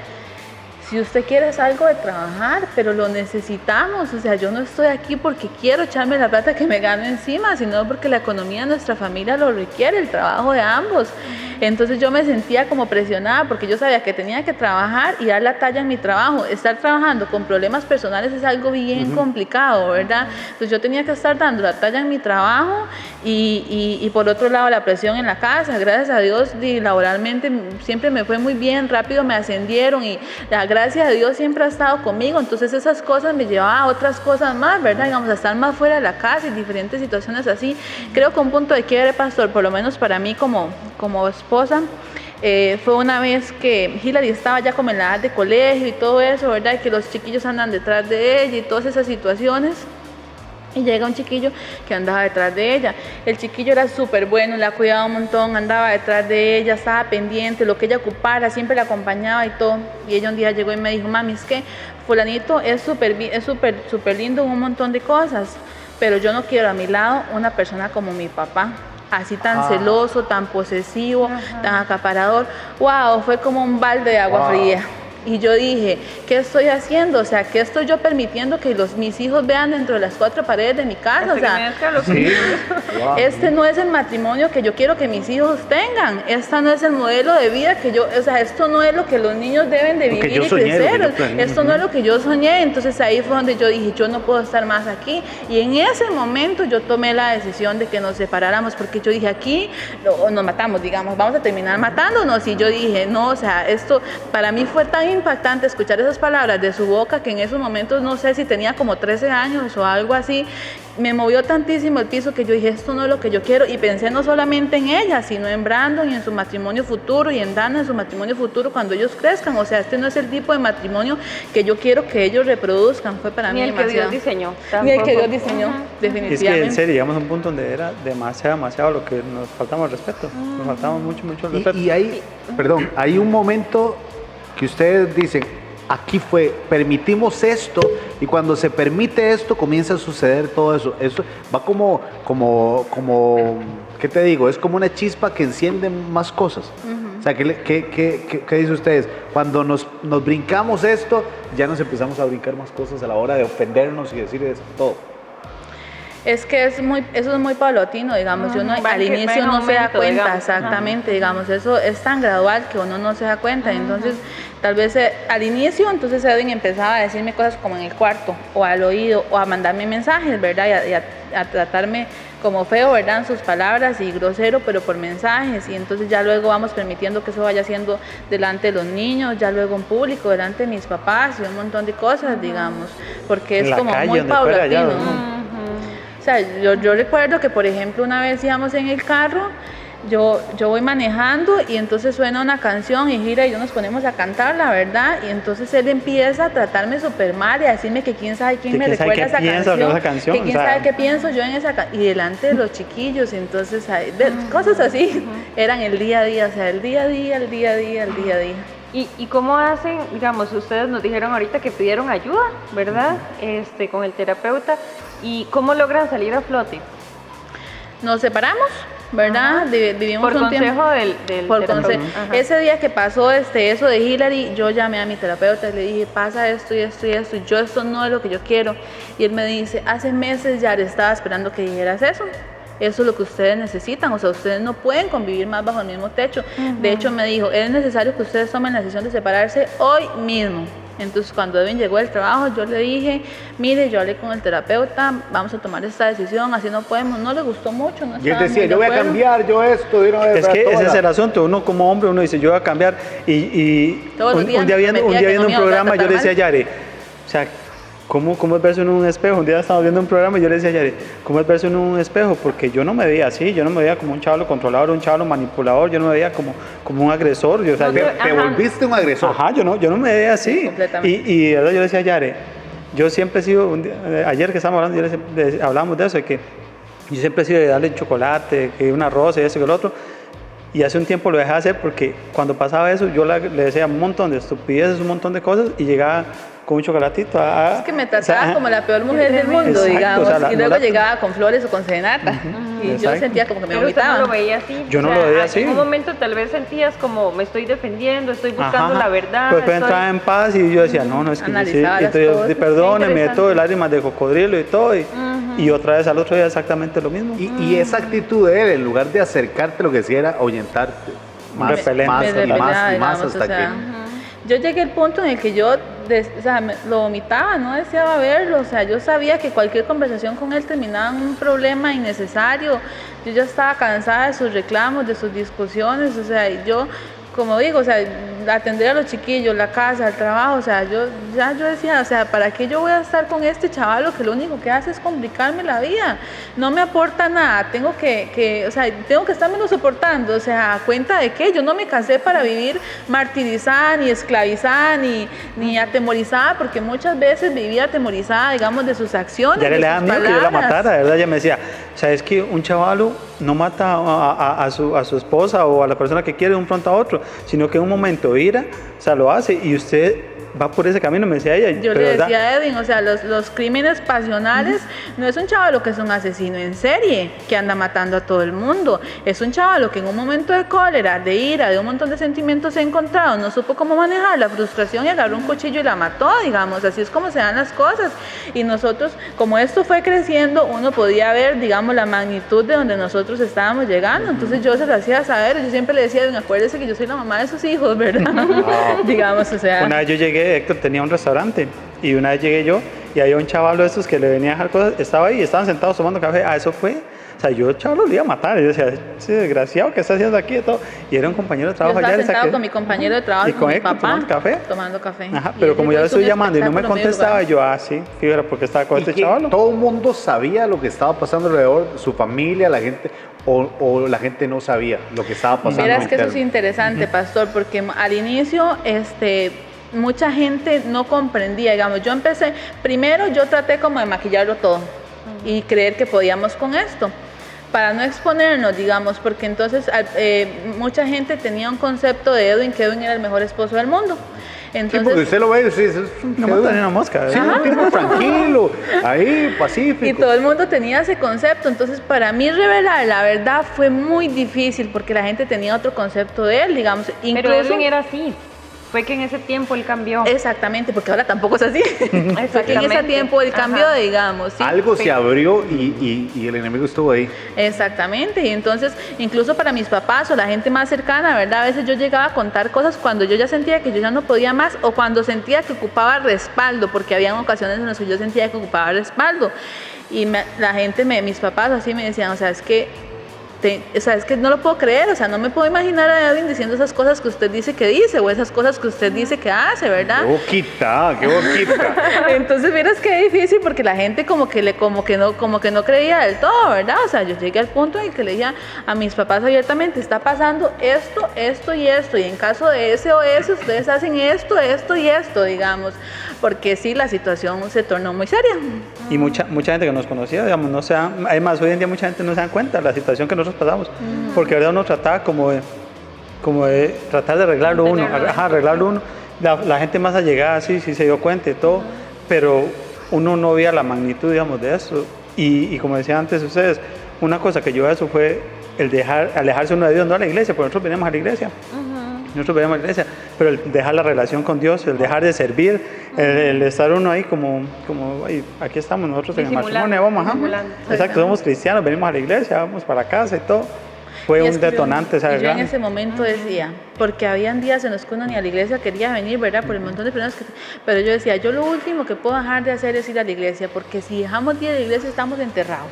si usted quiere es algo de trabajar, pero lo necesitamos, o sea, yo no estoy aquí porque quiero echarme la plata que me gano encima, sino porque la economía de nuestra familia lo requiere, el trabajo de ambos. Entonces yo me sentía como presionada porque yo sabía que tenía que trabajar y dar la talla en mi trabajo. Estar trabajando con problemas personales es algo bien complicado, ¿verdad? Entonces yo tenía que estar dando la talla en mi trabajo y por otro lado la presión en la casa. Gracias a Dios laboralmente siempre me fue muy bien, rápido me ascendieron y la gracia de Dios siempre ha estado conmigo. Entonces esas cosas me llevaban a otras cosas más, ¿verdad? Digamos, a estar más fuera de la casa y diferentes situaciones así. Creo que un punto de quiebre, pastor, por lo menos para mí como esposa, fue una vez que Hilary estaba ya como en la edad de colegio y todo eso, ¿verdad? Y que los chiquillos andan detrás de ella y todas esas situaciones. Y llega un chiquillo que andaba detrás de ella. El chiquillo era súper bueno, la cuidaba un montón, andaba detrás de ella, estaba pendiente, lo que ella ocupara, siempre la acompañaba y todo. Y ella un día llegó y me dijo, mami, es que fulanito es súper lindo en un montón de cosas, pero yo no quiero a mi lado una persona como mi papá. Así tan celoso, tan posesivo, tan acaparador. Wow, fue como un balde de agua fría. Y yo dije, ¿qué estoy haciendo? O sea, ¿qué estoy yo permitiendo que mis hijos vean dentro de las cuatro paredes de mi casa? O sea, este no es el matrimonio que yo quiero que mis hijos tengan. Este no es el modelo de vida que yo, o sea, esto no es lo que los niños deben de vivir y crecer. Esto no es lo que yo soñé. Entonces ahí fue donde yo dije, yo no puedo estar más aquí. Y en ese momento yo tomé la decisión de que nos separáramos, porque yo dije, aquí nos matamos, digamos, vamos a terminar matándonos. Y yo dije, no, o sea, esto para mí fue tan impactante escuchar esas palabras de su boca, que en esos momentos no sé si tenía como 13 años o algo así, me movió tantísimo el piso que yo dije, esto no es lo que yo quiero. Y pensé no solamente en ella, sino en Brandon y en su matrimonio futuro, y en Dana en su matrimonio futuro cuando ellos crezcan. O sea, este no es el tipo de matrimonio que yo quiero que ellos reproduzcan. Fue para mí demasiado. Ni el que Dios diseñó. Ni el que Dios diseñó, definitivamente. Es que en serio, llegamos a un punto donde era demasiado lo que nos faltaba el respeto. Nos faltaba mucho el respeto. Y ahí, perdón, hay un momento que ustedes dicen, aquí fue, permitimos esto, y cuando se permite esto comienza a suceder todo eso. Eso va como, ¿qué te digo? Es como una chispa que enciende más cosas. O sea, ¿qué dicen ustedes? Cuando nos brincamos esto, ya nos empezamos a brincar más cosas a la hora de ofendernos y decir todo. Es que eso es muy paulatino, digamos, uno al inicio no se da cuenta, digamos. Exactamente, digamos, eso es tan gradual que uno no se da cuenta. Entonces, tal vez al inicio, entonces Edwin empezaba a decirme cosas como en el cuarto, o al oído, o a mandarme mensajes, ¿verdad? Y a tratarme como feo, ¿verdad? En sus palabras y grosero, pero por mensajes. Y entonces ya luego vamos permitiendo que eso vaya haciendo delante de los niños, ya luego en público, delante de mis papás y un montón de cosas, digamos, porque es como muy paulatino. O sea, yo recuerdo que, por ejemplo, una vez íbamos en el carro, yo voy manejando y entonces suena una canción y Gira y yo nos ponemos a cantarla, ¿verdad? Y entonces él empieza a tratarme súper mal y a decirme que quién sabe quién me recuerda esa canción, que quién sabe qué pienso yo en esa canción, y delante de los chiquillos. Entonces, cosas así eran el día a día, o sea, el día a día. ¿Y cómo hacen, digamos, ustedes nos dijeron ahorita que pidieron ayuda, ¿verdad? Con el terapeuta, ¿y cómo logran salir a flote? Nos separamos, ¿verdad? Vivimos por un tiempo. consejo del por terapeuta. consejo. Ese día que pasó eso de Hilary, yo llamé a mi terapeuta y le dije, pasa esto y esto y esto, y yo esto no es lo que yo quiero. Y él me dice, hace meses ya le estaba esperando que dijeras eso. Eso es lo que ustedes necesitan, o sea, ustedes no pueden convivir más bajo el mismo techo. De hecho, me dijo, es necesario que ustedes tomen la decisión de separarse hoy mismo. Entonces, cuando Edwin llegó del trabajo, yo le dije, mire, yo hablé con el terapeuta, vamos a tomar esta decisión, así no podemos. No le gustó mucho, no. Y él decía, yo voy a cambiar, yo esto, de una vez. Es que ese es el asunto, uno como hombre, uno dice, yo voy a cambiar, y un día viendo un programa, yo le decía a Yare, o sea, ¿cómo es verse en un espejo? Un día estábamos viendo un programa y yo le decía a Yare, ¿cómo es verse en un espejo? Porque yo no me veía así, yo no me veía como un chavalo controlador, un chavalo manipulador, yo no me veía como un agresor. Yo, o sea, te volviste un agresor. Ajá, yo no me veía así. Y yo le decía a Yare, yo siempre he sido, ayer que estábamos hablando, hablábamos de eso, de que yo siempre he sido de darle chocolate, que una rosa y eso y el otro. Y hace un tiempo lo dejé de hacer porque cuando pasaba eso yo le decía un montón de estupideces, un montón de cosas, y llegaba con un chocolatito. Es que me trataba como la peor mujer del mundo, Exacto, digamos, o sea, y luego llegaba con flores o con serenata, y yo exacto. sentía como que me Pero usted vomitaba. no lo veía así. Yo no lo veía así. En un momento tal vez sentías como me estoy defendiendo, estoy buscando la verdad. Pues entraba en paz y yo decía, no, es que yo sí. Analizaba las Entonces, cosas. perdóneme, Interesante. todo, lágrimas de cocodrilo y todo. Y otra vez al otro día exactamente lo mismo. Y esa actitud de él, en lugar de acercarte, lo que hacía era ahuyentarte. Más, repelente. más Me y repelaba, más y más digamos, hasta o sea, que... yo llegué al punto en el que yo o sea, lo vomitaba, no deseaba verlo, o sea, yo sabía que cualquier conversación con él terminaba en un problema innecesario, yo ya estaba cansada de sus reclamos, de sus discusiones, o sea, y yo, como digo, o sea, atender a los chiquillos, la casa, el trabajo, o sea, yo decía, o sea, ¿para qué yo voy a estar con este chavalo que lo único que hace es complicarme la vida? No me aporta nada, tengo que o sea, tengo que estármelo soportando, o sea, ¿a cuenta de qué? Yo no me casé para vivir martirizada, ni esclavizada, ni atemorizada, porque muchas veces vivía atemorizada, digamos, de sus acciones, Ya de le daba sus miedo que yo la palabras. matara, de verdad. Ella me decía, ¿sabes que un chavalo no mata a su esposa o a la persona que quiere de un pronto a otro, sino que en un momento ira, o sea, lo hace y usted va por ese camino? Me decía ella. Yo pero le ¿verdad? decía a Edwin, o sea, los crímenes pasionales no es un chavalo que es un asesino en serie, que anda matando a todo el mundo. Es un chavalo que en un momento de cólera, de ira, de un montón de sentimientos encontrados, no supo cómo manejar la frustración y agarró un cuchillo y la mató, digamos. Así es como se dan las cosas. Y nosotros, como esto fue creciendo, uno podía ver, digamos, la magnitud de donde nosotros estábamos llegando. Entonces yo se lo hacía saber. Yo siempre le decía, Edwin, acuérdese que yo soy la mamá de sus hijos, ¿verdad? Digamos, o sea... Una vez yo llegué, Héctor tenía un restaurante y una vez llegué yo y había un chaval de estos que le venía a dejar cosas, estaba ahí, estaban sentados tomando café, eso fue, o sea, yo chaval lo iba a matar, y yo decía, ese desgraciado que está haciendo aquí y todo, y era un compañero de Yo trabajo estaba allá. sentado con mi compañero de trabajo y y con con mi Héctor papá tomando café. tomando café. Ajá, Y pero él como dijo, ya le "Es un estoy llamando y no me espectáculo medio contestaba, lugar". yo, sí, fíjate, porque estaba con Y este que chaval. todo el mundo sabía lo que estaba pasando alrededor, su familia, la gente, o la gente no sabía lo que estaba pasando. Verás que eso es interno. interesante, pastor, porque al inicio, mucha gente no comprendía, digamos, yo empecé, primero yo traté como de maquillarlo todo y creer que podíamos con esto, para no exponernos, digamos, porque entonces mucha gente tenía un concepto de Edwin, que Edwin era el mejor esposo del mundo. Sí, Entonces, porque usted lo ve, sí, es un No mata ni una mosca. sí, ¿verdad? un tipo tranquilo, ahí, pacífico. y todo el mundo tenía ese concepto, entonces para mí revelar la verdad fue muy difícil, porque la gente tenía otro concepto de él, digamos, Pero incluso... Edwin era así. Fue que en ese tiempo él cambió. Exactamente, porque ahora tampoco es así. Fue que en ese Exactamente. tiempo el cambio, Ajá. digamos, ¿sí? Algo se abrió y el enemigo estuvo ahí. Exactamente, y entonces incluso para mis papás o la gente más cercana, ¿verdad? A veces yo llegaba a contar cosas cuando yo ya sentía que yo ya no podía más o cuando sentía que ocupaba respaldo, porque había ocasiones en las que yo sentía que ocupaba respaldo. Y la gente, mis papás así me decían, o sea, es que no lo puedo creer, o sea, no me puedo imaginar a Edwin diciendo esas cosas que usted dice que dice o esas cosas que usted dice que hace, ¿verdad? Qué boquita, qué boquita. Entonces, miras qué difícil porque la gente como que no creía del todo, ¿verdad? O sea, yo llegué al punto en el que le decía a mis papás abiertamente, está pasando esto, esto y esto, y en caso de ese o ese, ustedes hacen esto, esto y esto, digamos, porque sí, la situación se tornó muy seria. Y mucha gente que nos conocía, digamos, además hoy en día mucha gente no se da cuenta de la situación que nosotros pasamos, porque verdad uno trataba como de tratar de arreglarlo uno, arreglarlo uno. La gente más allegada sí se dio cuenta y todo, pero uno no veía la magnitud, digamos, de eso. Y como decían antes ustedes, una cosa que yo a eso fue el alejarse uno de Dios, no a la iglesia, porque nosotros veníamos a la iglesia. Nosotros veníamos a la iglesia, pero el dejar la relación con Dios, el dejar de servir, el estar uno ahí como "Ay, aquí estamos nosotros en el matrimonio, vamos, ajá". Disimulando. Exacto, somos cristianos, venimos a la iglesia, vamos para casa y todo. Fue Y es un que detonante, yo ¿sabes? en ese momento decía, porque habían días en los que uno ni a la iglesia quería venir, ¿verdad? Por el montón de personas pero yo decía, yo lo último que puedo dejar de hacer es ir a la iglesia, porque si dejamos de ir a la iglesia estamos enterrados.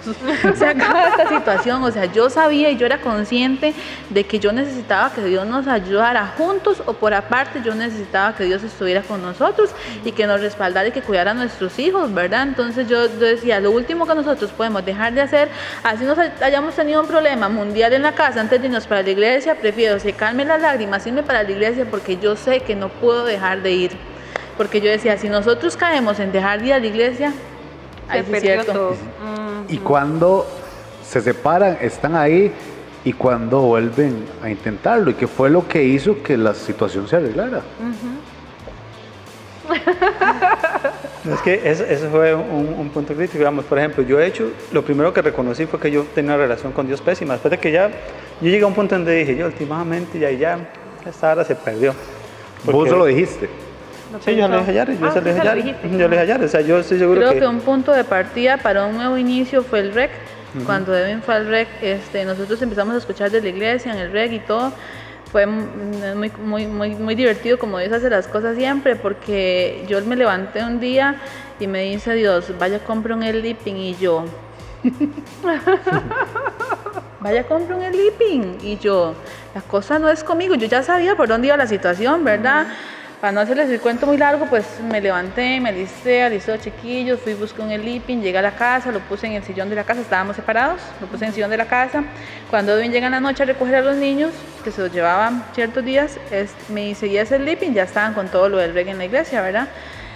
Se acaba esta situación, o sea, yo sabía y yo era consciente de que yo necesitaba que Dios nos ayudara juntos o por aparte, yo necesitaba que Dios estuviera con nosotros y que nos respaldara y que cuidara a nuestros hijos, ¿verdad? Entonces yo decía, lo último que nosotros podemos dejar de hacer, así nos hayamos tenido un problema mundial en la casa antes de irnos para la iglesia, prefiero secarme las lágrimas, irme para la iglesia porque yo sé que no puedo dejar de ir. Porque yo decía, si nosotros caemos en dejar de ir a la iglesia, ahí Se sí es perdió cierto. todo. Y cuando se separan, están ahí, y cuando vuelven a intentarlo, y qué fue lo que hizo que la situación se arreglara. Es que eso fue un punto crítico, digamos, por ejemplo, lo primero que reconocí fue que yo tenía una relación con Dios pésima, después de que yo llegué a un punto donde dije, yo últimamente ya esta hora se perdió. ¿Vos lo dijiste? Sí, yo le dije a Yare, yo le dije a Yare, o sea, yo estoy seguro Creo que un punto de partida para un nuevo inicio fue el REC. Cuando Edwin fue al REC, nosotros empezamos a escuchar de la iglesia en el REC y todo. Fue muy divertido como Dios hace las cosas siempre, porque yo me levanté un día y me dice Dios, vaya compra un sleeping, y yo vaya compra un sleeping, y yo, la cosa no es conmigo, yo ya sabía por dónde iba la situación, ¿verdad? Para no hacerles el cuento muy largo, pues me levanté, me alisté a los chiquillos, fui, busqué un sleeping, llegué a la casa, lo puse en el sillón de la casa, estábamos separados, lo puse en el sillón de la casa. Cuando Edwin llega en la noche a recoger a los niños, que se los llevaban ciertos días, me dice, y ese sleeping, ya estaban con todo lo del REC en la iglesia, ¿verdad?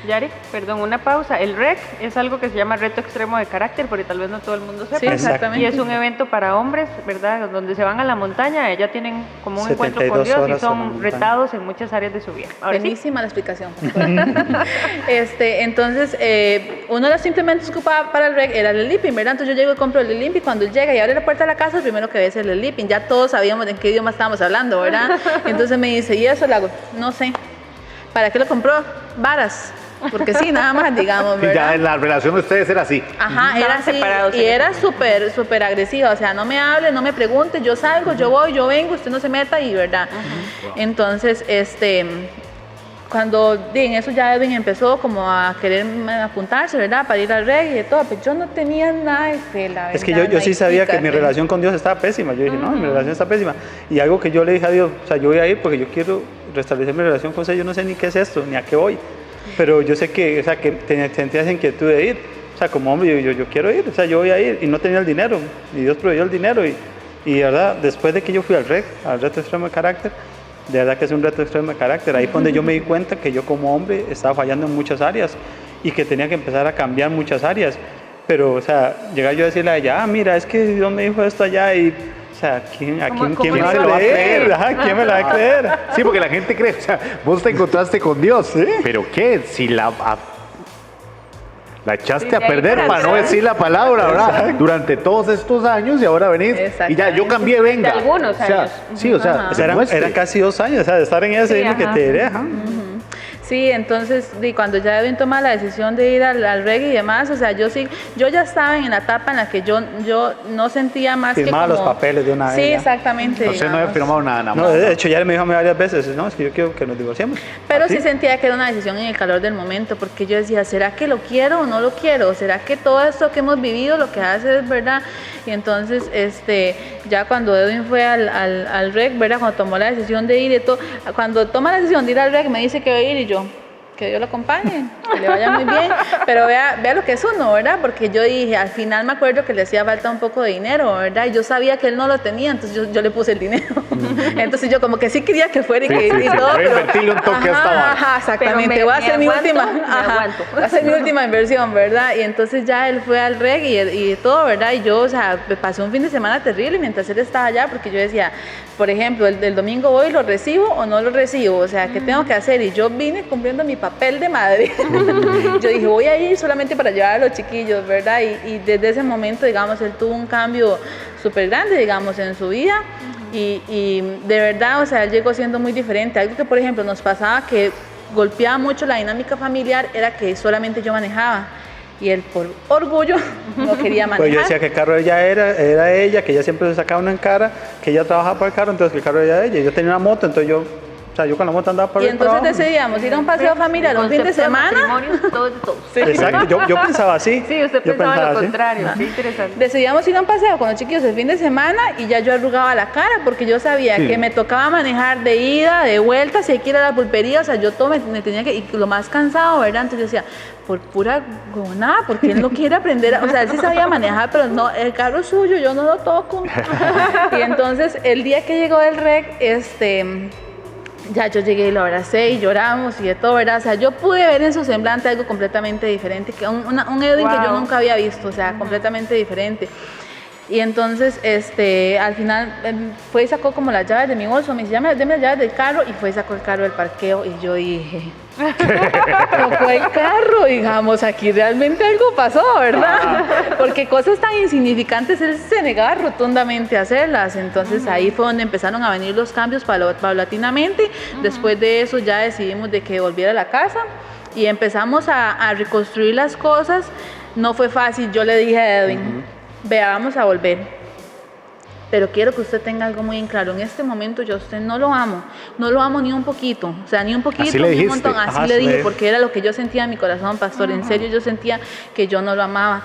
Yari, perdón, una pausa. El REC es algo que se llama reto extremo de carácter, porque tal vez no todo el mundo sepa. Sí, exactamente. Y es un evento para hombres, ¿verdad? Donde se van a la montaña, ya tienen como un encuentro con Dios y son retados en muchas áreas de su vida. Ahora buenísima la explicación. Entonces, uno de los implementos que ocupaba para el REC era el sleeping, ¿verdad? Entonces yo llego y compro el sleeping, cuando él llega y abre la puerta de la casa, el primero que ve es el sleeping. Ya todos sabíamos en qué idioma estábamos hablando, ¿verdad? Entonces me dice, ¿y eso lo hago? No sé. ¿Para qué lo compró? Varas. Porque sí, nada más, digamos, ¿verdad? Ya la relación de ustedes era así. Ajá, era así, separados, y era súper agresiva, o sea, no me hable, no me pregunte, yo salgo, yo voy, yo vengo, usted no se meta, y verdad. Entonces, cuando en eso ya Edwin empezó como a querer apuntarse, ¿verdad? Para ir al REC y todo, pero yo no tenía nada de fe, la verdad. Es que yo sí sabía que mi relación con Dios estaba pésima, yo dije, no, mi relación está pésima. Y algo que yo le dije a Dios, o sea, yo voy a ir porque yo quiero restablecer mi relación con usted, yo no sé ni qué es esto, ni a qué voy. Pero yo sé que, o sea, que sentía esa inquietud de ir, o sea, como hombre, yo quiero ir, o sea, yo voy a ir, y no tenía el dinero, y Dios proveyó el dinero, y de verdad, después de que yo fui al REC, al reto extremo de carácter, de verdad que es un reto extremo de carácter, ahí fue donde yo me di cuenta que yo como hombre estaba fallando en muchas áreas, y que tenía que empezar a cambiar muchas áreas, pero, o sea, llegar yo a decirle a ella, mira, es que Dios me dijo esto allá, y... O sea, ¿quién me lo va a creer? ¿Quién me lo va a creer? Sí, porque la gente cree, o sea, vos te encontraste con Dios, ¿sí? ¿Pero qué? Si la echaste a perder para no decir la palabra, ¿verdad? Durante todos estos años y ahora venís y ya yo cambié, venga. De algunos años. Sí, o sea, eran casi 2 años, o sea, de estar en ese que te diré, ajá. Sí, entonces cuando ya Edwin toma la decisión de ir al REC y demás, o sea, yo ya estaba en la etapa en la que yo no sentía más firmaba que como... los papeles de una vez. Sí, exactamente. Usted no había firmado nada. No, de hecho ya me dijo varias veces, no, es que yo quiero que nos divorciemos. Pero sí sentía que era una decisión en el calor del momento, porque yo decía, ¿será que lo quiero o no lo quiero? ¿Será que todo esto que hemos vivido lo que hace es verdad? Y entonces, ya cuando Edwin fue al REC, ¿verdad? Cuando tomó la decisión de ir y todo, cuando toma la decisión de ir al REC me dice que va a ir y yo, que Dios lo acompañe, que le vaya muy bien, pero vea lo que es uno, ¿verdad? Porque yo dije, al final me acuerdo que le hacía falta un poco de dinero, ¿verdad? Y yo sabía que él no lo tenía, entonces yo le puse el dinero. Entonces yo como que sí quería que fuera y todo. Voy a invertirle un toque a esta vara. Ajá, exactamente, voy a hacer mi última inversión, ¿verdad? Y entonces ya él fue al REC y todo, ¿verdad? Y yo, o sea, me pasé un fin de semana terrible mientras él estaba allá, porque yo decía, por ejemplo, el domingo voy, ¿lo recibo o no lo recibo? O sea, ¿qué tengo que hacer? Y yo vine cumpliendo mi papel de madre. Yo dije, voy a ir solamente para llevar a los chiquillos, ¿verdad? Y desde ese momento, digamos, él tuvo un cambio súper grande, digamos, en su vida. Y de verdad, o sea, él llegó siendo muy diferente. Algo que, por ejemplo, nos pasaba que golpeaba mucho la dinámica familiar era que solamente yo manejaba. Y él, por orgullo, no quería manejar. Pues yo decía que el carro de ella era ella, que ella siempre se sacaba una en cara, que ella trabajaba por el carro, entonces que el carro era de ella. Yo tenía una moto, entonces yo con la moto andaba por el carro. Y entonces decidíamos ir a un paseo familiar un fin de semana. Sí. Exacto, yo pensaba así. Sí, usted pensaba lo contrario, qué interesante. Decidíamos ir a un paseo con los chiquillos el fin de semana y ya yo arrugaba la cara porque yo sabía que me tocaba manejar de ida, de vuelta, si hay que ir a la pulpería, o sea, yo todo me tenía que, y lo más cansado, ¿verdad? Entonces yo decía, por pura nada, porque él no quiere aprender, o sea, él sí sabía manejar, pero no, el carro es suyo, yo no lo toco. Y entonces el día que llegó el REC, ya yo llegué y lo abracé y lloramos y de todo, ¿verdad? O sea, yo pude ver en su semblante algo completamente diferente, que un Edwin que yo nunca había visto, o sea, completamente diferente. Y entonces, al final, fue y sacó como las llaves de mi bolso. Me dice, deme las llaves del carro. Y fue y sacó el carro del parqueo. Y yo dije, tocó el carro. Digamos, aquí realmente algo pasó, ¿verdad? Porque cosas tan insignificantes él se negaba rotundamente a hacerlas. Entonces, ahí fue donde empezaron a venir los cambios paulatinamente. Después de eso, ya decidimos de que volviera a la casa. Y empezamos a reconstruir las cosas. No fue fácil. Yo le dije a Edwin, vea, vamos a volver, pero quiero que usted tenga algo muy en claro. En este momento yo a usted no lo amo ni un poquito, o sea, ni un poquito, ¿Así le ni un dijiste? montón. Así Ajá, le dije, sí. porque era lo que yo sentía en mi corazón, pastor. En serio, yo sentía que yo no lo amaba.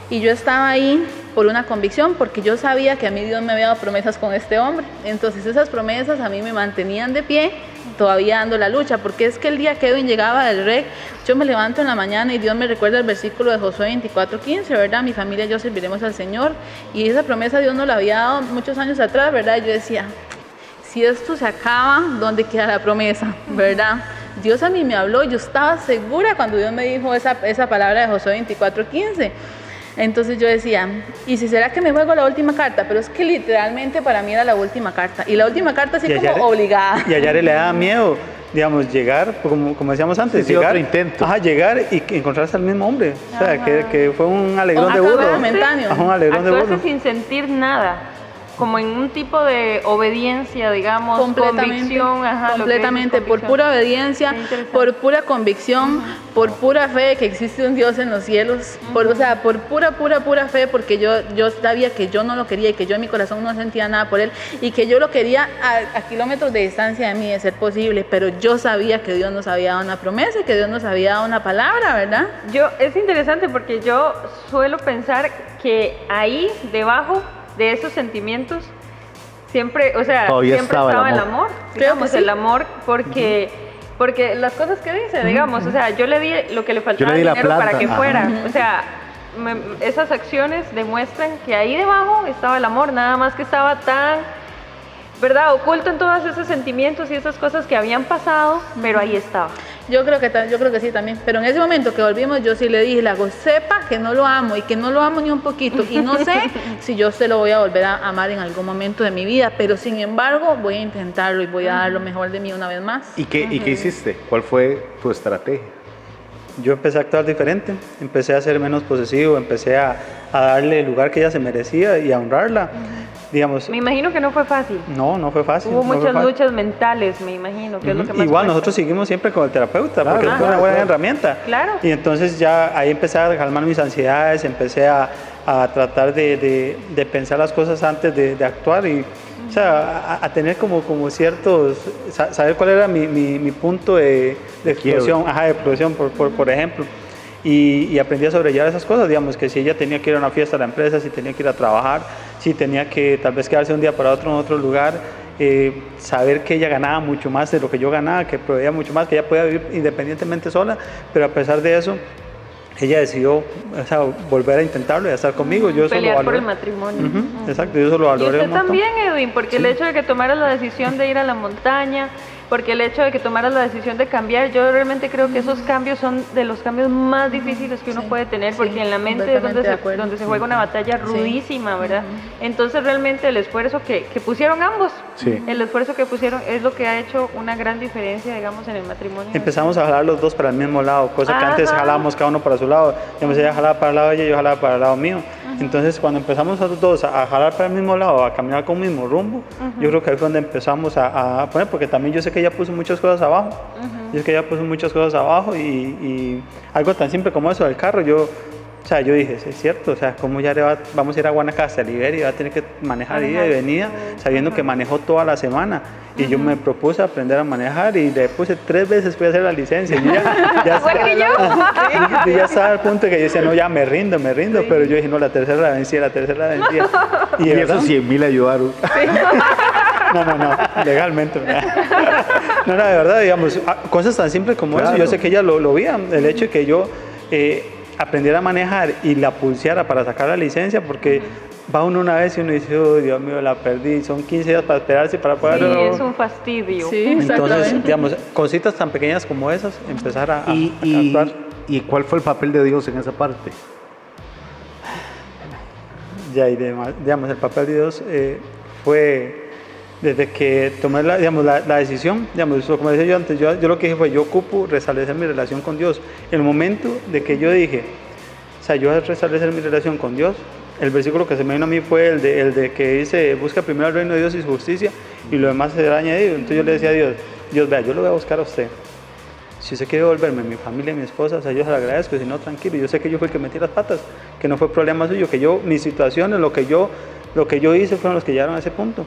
Y yo estaba ahí por una convicción, porque yo sabía que a mí Dios me había dado promesas con este hombre. Entonces esas promesas a mí me mantenían de pie, todavía dando la lucha, porque es que el día que Edwin llegaba del REC, yo me levanto en la mañana y Dios me recuerda el versículo de Josué 24:15, ¿verdad? Mi familia y yo serviremos al Señor. Y esa promesa Dios nos la había dado muchos años atrás, ¿verdad? Y yo decía, si esto se acaba, ¿dónde queda la promesa? ¿Verdad? Dios a mí me habló, yo estaba segura cuando Dios me dijo esa palabra de Josué 24:15. Entonces yo decía, ¿y si será que me juego la última carta? Pero es que literalmente para mí era la última carta. Y la última carta así como obligada. Y a Yare le daba miedo, digamos, llegar, como decíamos antes, Sí, llegar, otro intento. Ajá, llegar y encontrarse al mismo hombre. O sea, que fue un alegrón de burro. momentáneo. Ajá, un alegrón de burro. Actuaste sin sentir nada, como en un tipo de obediencia, digamos, convicción. Ajá, Completamente, por pura obediencia, por pura convicción, por pura fe de que existe un Dios en los cielos, o sea, por pura fe, porque yo sabía que yo no lo quería y que yo en mi corazón no sentía nada por él y que yo lo quería a kilómetros de distancia de mí, de ser posible, pero yo sabía que Dios nos había dado una promesa y que Dios nos había dado una palabra, ¿verdad? Es interesante porque yo suelo pensar que ahí debajo de esos sentimientos siempre, o sea, Todavía siempre estaba el amor, digamos, el amor, porque las cosas que dice, digamos, o sea, yo le di lo que le faltaba di la dinero para plata, que ajá. fuera, o sea, esas acciones demuestran que ahí debajo estaba el amor, nada más que estaba tan, ¿verdad?, oculto en todos esos sentimientos y esas cosas que habían pasado, pero ahí estaba. Yo creo que sí también, pero en ese momento que volvimos yo sí le dije, Lago, sepa que no lo amo y que no lo amo ni un poquito y no sé si yo se lo voy a volver a amar en algún momento de mi vida, pero sin embargo voy a intentarlo y voy a dar lo mejor de mí una vez más. ¿Y qué hiciste? ¿Cuál fue tu estrategia? Yo empecé a actuar diferente, empecé a ser menos posesivo, empecé a darle el lugar que ella se merecía y a honrarla. Digamos, Me imagino que no fue fácil. no fue fácil. Hubo no fue muchas fácil. luchas mentales, me imagino, que es lo que más Igual cuesta. nosotros seguimos siempre con el terapeuta, Claro, porque es una buena herramienta. Claro. Y entonces ya ahí empecé a calmar mis ansiedades, empecé a tratar de pensar las cosas antes de actuar y o sea, a tener como ciertos, saber cuál era mi punto de explosión, de explosión por ejemplo. Y aprendí a sobrellevar esas cosas, digamos, que si ella tenía que ir a una fiesta a la empresa, si tenía que ir a trabajar, si tenía que tal vez quedarse un día para otro en otro lugar, saber que ella ganaba mucho más de lo que yo ganaba, que proveía mucho más, que ella podía vivir independientemente sola, pero a pesar de eso, ella decidió, o sea, volver a intentarlo y a estar conmigo. Yo eso lo Pelear por valoré. el matrimonio. Exacto, yo eso lo Y valoré usted un montón. también, Edwin, porque el hecho de que tomaras la decisión de ir a la montaña, porque el hecho de que tomaras la decisión de cambiar, yo realmente creo que esos cambios son de los cambios más difíciles que uno puede tener, porque en la mente es donde se juega una batalla rudísima, ¿verdad? Entonces realmente el esfuerzo que pusieron ambos, Sí. el esfuerzo que pusieron es lo que ha hecho una gran diferencia, digamos, en el matrimonio. Empezamos a jalar los dos para el mismo lado, cosa que antes Ajá. jalábamos cada uno para su lado. Digamos, ella jalaba para el lado de ella y yo jalaba para el lado mío. Entonces, cuando empezamos los dos a jalar para el mismo lado, a caminar con el mismo rumbo, yo creo que ahí fue donde empezamos a poner, porque también yo sé que ella puso muchas cosas abajo. Yo sé que ella puso muchas cosas abajo y algo tan simple como eso del carro, yo dije, sí, es cierto, o sea, ¿cómo ya vamos a ir a Guanacaste, a Liberia, y va a tener que manejar ida y venida, sabiendo que manejó toda la semana? Y yo me propuse aprender a manejar y le puse 3 veces, fui a hacer la licencia. Y yo ya estaba al punto que yo decía, no, ya me rindo, pero yo dije, no, la tercera la vencía. Y de verdad, esos 100,000 ayudaron. no, legalmente. No, de verdad, digamos, cosas tan simples como Claro. eso. Yo sé que ella lo veía, el hecho de que yo aprendiera a manejar y la pulseara para sacar la licencia, porque va uno una vez y uno dice, oh, Dios mío, la perdí, son 15 días para esperarse para poder... Sí, es un fastidio. Sí, Entonces, exactamente. digamos, cositas tan pequeñas como esas, empezar a actuar. ¿Y cuál fue el papel de Dios en esa parte? Ya, y digamos, el papel de Dios fue desde que tomé la decisión, digamos, como decía yo antes, yo lo que dije fue, yo ocupo restablecer mi relación con Dios. El momento de que yo dije, o sea, yo voy a restablecer mi relación con Dios, el versículo que se me vino a mí fue el de que dice, busca primero el reino de Dios y su justicia, y lo demás será añadido. Entonces yo le decía a Dios, vea, yo lo voy a buscar a usted. Si usted quiere devolverme mi familia y mi esposa, o sea, yo se lo agradezco, si no, tranquilo. Yo sé que yo fui el que metí las patas, que no fue problema suyo, que mis situaciones, lo que yo hice fueron los que llegaron a ese punto.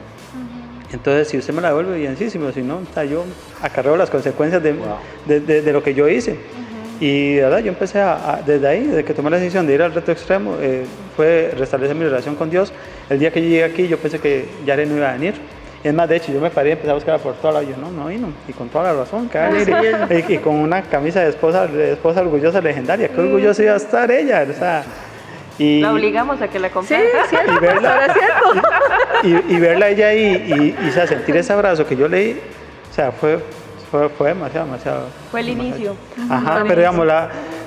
Entonces, si usted me la devuelve, bienísimo, si no, o sea, yo acarreo las consecuencias de lo que yo hice. Y ¿verdad? Yo empecé desde ahí, desde que tomé la decisión de ir al reto extremo, fue restablecer mi relación con Dios. El día que yo llegué aquí, yo pensé que Yare no iba a venir. Es más, de hecho, yo me paré y empecé a buscarla por todos lados. Yo, no vino. Y con toda la razón, que va a venir. Y con una camisa de esposa orgullosa legendaria. Qué orgullosa iba a estar ella, o sea. Y la obligamos a que la comprara. Sí, cierto, ahora es cierto. Y verla a ella ahí y o sea, sentir ese abrazo que yo le di, o sea, fue demasiado. Fue el inicio. Ajá, pero digamos,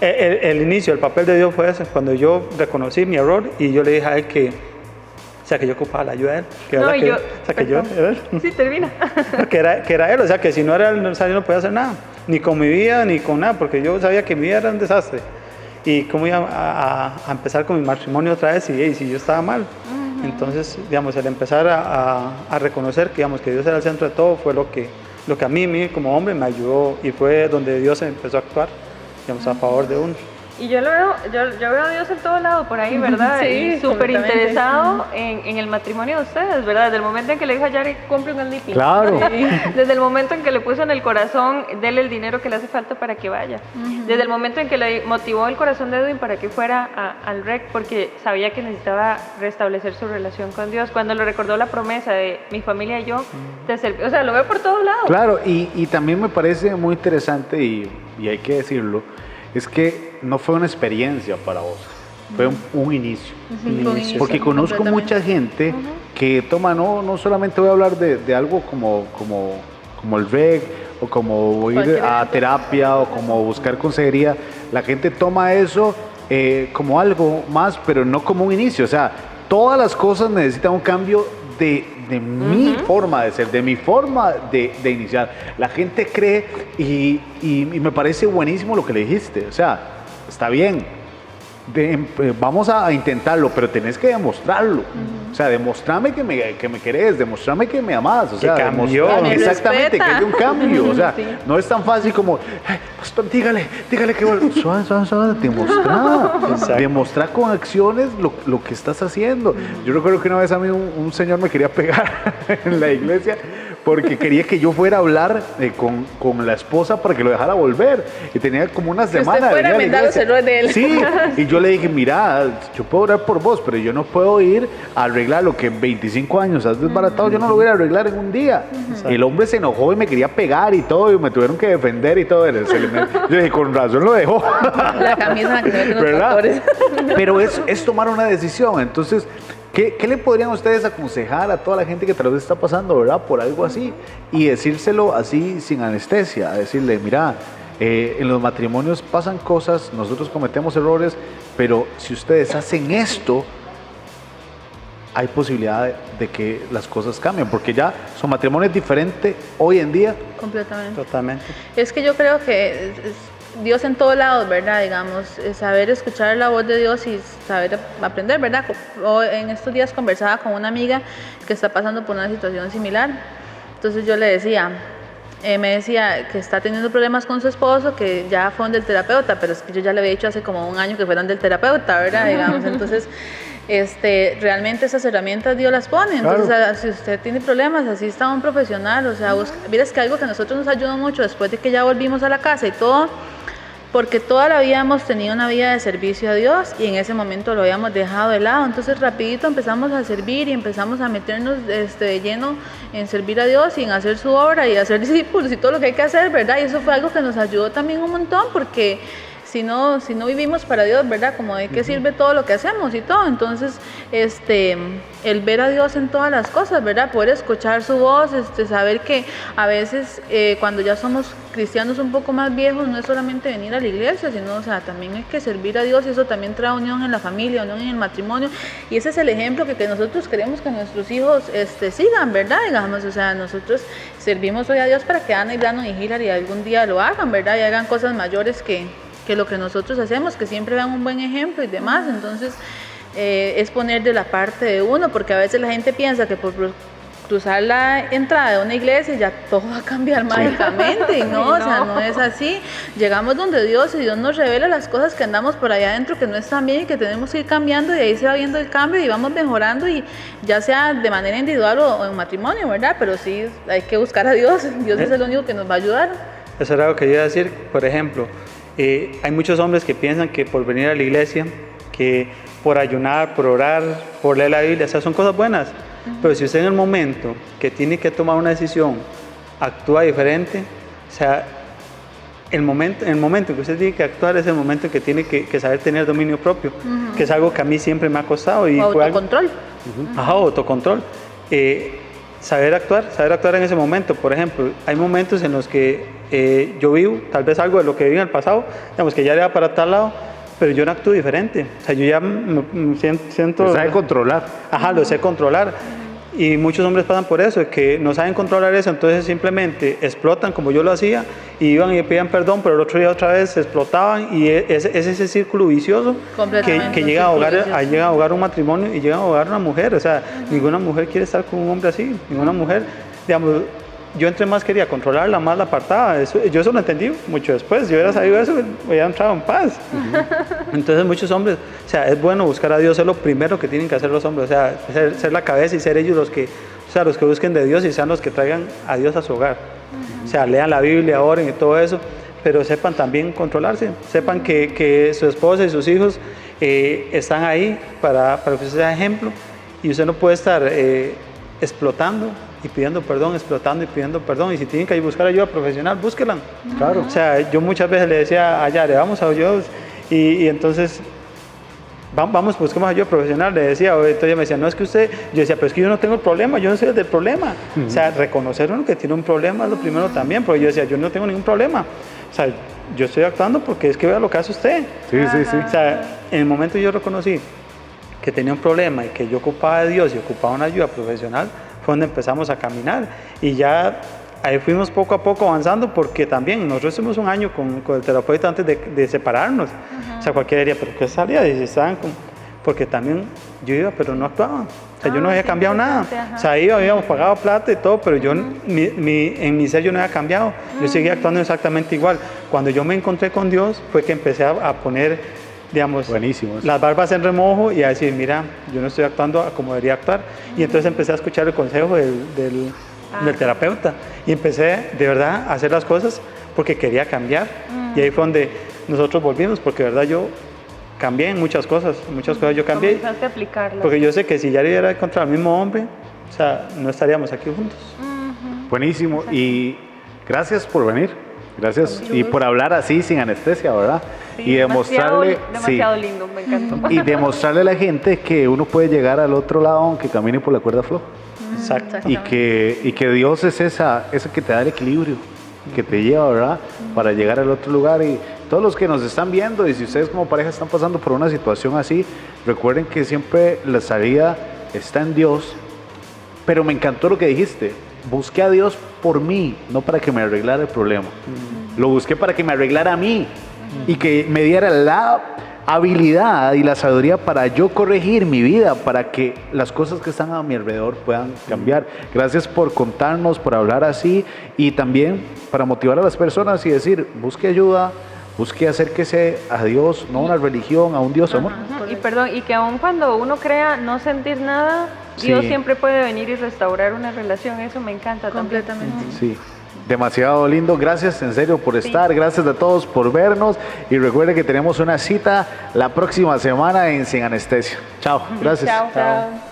el inicio, el papel de Dios fue ese, cuando yo reconocí mi error y yo le dije a él que, o sea, que yo ocupaba la ayuda de él. Que no, era y que, yo, o sea, que yo, sí, termina. que era él, o sea, que si no era él, o sea, yo no podía hacer nada, ni con mi vida, ni con nada, porque yo sabía que mi vida era un desastre. Y cómo iba a empezar con mi matrimonio otra vez si yo estaba mal. Entonces, digamos, el empezar a reconocer que, digamos, que Dios era el centro de todo fue lo que a mí como hombre me ayudó y fue donde Dios empezó a actuar, digamos, a favor de uno. Y yo veo a Dios en todo lado por ahí, ¿verdad? Sí, y súper interesado en el matrimonio de ustedes, ¿verdad? Desde el momento en que le dijo a Yari, compre un sleeping. Claro. Desde el momento en que le puso en el corazón, dele el dinero que le hace falta para que vaya. Desde el momento en que le motivó el corazón de Edwin para que fuera al REC, porque sabía que necesitaba restablecer su relación con Dios. Cuando le recordó la promesa de mi familia y yo, te serví. O sea, lo veo por todos lados. Claro, y también me parece muy interesante, y hay que decirlo, es que no fue una experiencia para vos, fue un inicio. Porque conozco mucha gente que toma, no solamente voy a hablar de algo como el REC, o como ir a terapia, o como buscar consejería. La gente toma eso como algo más, pero no como un inicio. O sea, todas las cosas necesitan un cambio de mi forma de ser, de mi forma de iniciar. La gente cree, y me parece buenísimo lo que le dijiste. O sea, está bien, vamos a intentarlo, pero tenés que demostrarlo. O sea, demostrame que me querés, demostrame que me amás. O sea, que cambió. Exactamente, que hay un cambio. O sea, no es tan fácil como, pastor, dígale que suave, demostrar con acciones lo que estás haciendo. Yo recuerdo que una vez a mí un señor me quería pegar en la iglesia porque quería que yo fuera a hablar con la esposa para que lo dejara volver. Y tenía como una semana. Que usted fuera a enmendar los errores de él. Sí, y yo le dije, mira, yo puedo orar por vos, pero yo no puedo ir a arreglar lo que en 25 años has desbaratado, yo no lo voy a arreglar en un día. El hombre se enojó y me quería pegar y todo, y me tuvieron que defender y todo. Yo dije, con razón lo dejó. La camisa que se meten los pastores. Pero es tomar una decisión. Entonces, ¿qué le podrían ustedes aconsejar a toda la gente que tal vez está pasando, ¿verdad?, por algo así? Y decírselo así, sin anestesia, decirle, mira, en los matrimonios pasan cosas, nosotros cometemos errores, pero si ustedes hacen esto, hay posibilidad de que las cosas cambien, porque ya su matrimonio es diferente hoy en día. Completamente. Totalmente. Es que yo creo que Dios en todos lados, ¿verdad? Digamos, saber escuchar la voz de Dios y saber aprender, ¿verdad? En estos días conversaba con una amiga que está pasando por una situación similar. Entonces yo le decía, me decía que está teniendo problemas con su esposo, que ya fue donde el terapeuta, pero es que yo ya le había dicho hace como un año que fueran del terapeuta, ¿verdad? Digamos, entonces, realmente esas herramientas Dios las pone. Entonces, claro, si usted tiene problemas, así está un profesional, o sea, mira, es que algo que a nosotros nos ayudó mucho después de que ya volvimos a la casa y todo, porque toda la vida hemos tenido una vida de servicio a Dios y en ese momento lo habíamos dejado de lado. Entonces rapidito empezamos a servir y empezamos a meternos de lleno en servir a Dios y en hacer su obra y hacer discípulos y todo lo que hay que hacer, ¿verdad? Y eso fue algo que nos ayudó también un montón, porque si no vivimos para Dios, ¿verdad? Como de qué sirve todo lo que hacemos y todo. Entonces, el ver a Dios en todas las cosas, ¿verdad? Poder escuchar su voz, saber que a veces cuando ya somos cristianos un poco más viejos, no es solamente venir a la iglesia, sino, o sea, también hay que servir a Dios y eso también trae unión en la familia, unión en el matrimonio. Y ese es el ejemplo que nosotros queremos que nuestros hijos sigan, ¿verdad? Digamos, o sea, nosotros servimos hoy a Dios para que Ana y Brandon y Hilary algún día lo hagan, ¿verdad? Y hagan cosas mayores que lo que nosotros hacemos, que siempre vean un buen ejemplo y demás. Entonces, es poner de la parte de uno, porque a veces la gente piensa que por cruzar la entrada de una iglesia ya todo va a cambiar mágicamente, y no, o sea, no es así. Llegamos donde Dios y Dios nos revela las cosas que andamos por allá adentro que no están bien y que tenemos que ir cambiando, y ahí se va viendo el cambio y vamos mejorando, y ya sea de manera individual o en matrimonio, ¿verdad? Pero sí hay que buscar a Dios. Dios es el único que nos va a ayudar. Eso era lo que yo iba a decir. Por ejemplo, hay muchos hombres que piensan que por venir a la iglesia, que por ayunar, por orar, por leer la Biblia, o sea, son cosas buenas. Pero si usted en el momento que tiene que tomar una decisión actúa diferente, o sea, el momento que usted tiene que actuar es el momento en que tiene que saber tener dominio propio, que es algo que a mí siempre me ha costado. Y autocontrol. Ajá, autocontrol. Saber actuar en ese momento. Por ejemplo, hay momentos en los que yo vivo tal vez algo de lo que viví en el pasado, digamos que ya le va para tal lado, pero yo no actúo diferente. O sea, yo ya me siento... Lo sabe controlar. Ajá, lo sé controlar. Y muchos hombres pasan por eso, que no saben controlar eso, entonces simplemente explotan como yo lo hacía, y iban y pedían perdón, pero el otro día otra vez explotaban, y es ese círculo vicioso que llega a ahogar un matrimonio y llega a ahogar una mujer. O sea, ninguna mujer quiere estar con un hombre así, ninguna mujer, digamos. Yo entre más quería controlarla, más la apartaba. Yo eso lo entendí mucho después. Si hubiera sabido eso, hubiera entrado en paz. Entonces muchos hombres, o sea, es bueno buscar a Dios, es lo primero que tienen que hacer los hombres. O sea, ser la cabeza y ser ellos los que busquen de Dios y sean los que traigan a Dios a su hogar. O sea, lean la Biblia, oren y todo eso, pero sepan también controlarse. Sepan que su esposa y sus hijos están ahí para que usted sea ejemplo, y usted no puede estar explotando y pidiendo perdón, explotando y pidiendo perdón. Y si tienen que buscar ayuda profesional, búsquela. Claro. O sea, yo muchas veces le decía a Yare, vamos a Dios, y entonces vamos, busquemos ayuda profesional, le decía. Entonces ella me decía, no, es que usted, yo decía, pero es que yo no tengo el problema, yo no soy el del problema. O sea, reconocer uno que tiene un problema es lo primero también, porque yo decía, yo no tengo ningún problema. O sea, yo estoy actuando porque es que vea lo que hace usted. Sí. O sea, en el momento yo reconocí que tenía un problema y que yo ocupaba de Dios y ocupaba una ayuda profesional, fue donde empezamos a caminar, y ya ahí fuimos poco a poco avanzando, porque también nosotros estuvimos un año con el terapeuta antes de separarnos. O sea, cualquiera diría, pero ¿qué salía? Y estaban porque también yo iba, pero no actuaba. O sea, yo no había cambiado nada. O sea, habíamos pagado plata y todo, pero yo en mi ser yo no había cambiado. Yo seguía actuando exactamente igual. Cuando yo me encontré con Dios fue que empecé a poner, digamos, buenísimo, las barbas en remojo y a decir, mira, yo no estoy actuando como debería actuar. Y entonces empecé a escuchar el consejo del terapeuta, y empecé de verdad a hacer las cosas porque quería cambiar. Y ahí fue donde nosotros volvimos, porque de verdad yo cambié en muchas cosas yo cambié. Comenzaste a aplicarlas. Porque yo sé que si ya hubiera encontrado al mismo hombre, o sea, no estaríamos aquí juntos. Buenísimo. Y gracias por venir. Gracias. Y por hablar así, sin anestesia, ¿verdad? Sí, y demostrarle... demasiado lindo, me encantó. Y demostrarle a la gente que uno puede llegar al otro lado aunque camine por la cuerda floja. Exacto. Y que Dios es esa que te da el equilibrio, que te lleva, ¿verdad? Para llegar al otro lugar. Y todos los que nos están viendo, y si ustedes como pareja están pasando por una situación así, recuerden que siempre la salida está en Dios. Pero me encantó lo que dijiste. Busqué a Dios por mí, no para que me arreglara el problema. Lo busqué para que me arreglara a mí y que me diera la habilidad y la sabiduría para yo corregir mi vida, para que las cosas que están a mi alrededor puedan cambiar. Gracias por contarnos, por hablar así, y también para motivar a las personas y decir, busque ayuda, busque acérquese a Dios, no a una religión, a un Dios amor. Y que aun cuando uno crea no sentir nada, Dios Sí. siempre puede venir y restaurar una relación. Eso me encanta Completamente. también. Sí, demasiado lindo. Gracias en serio por estar, gracias a todos por vernos, y recuerden que tenemos una cita la próxima semana en Sin Anestesia. Chao, gracias. Chao.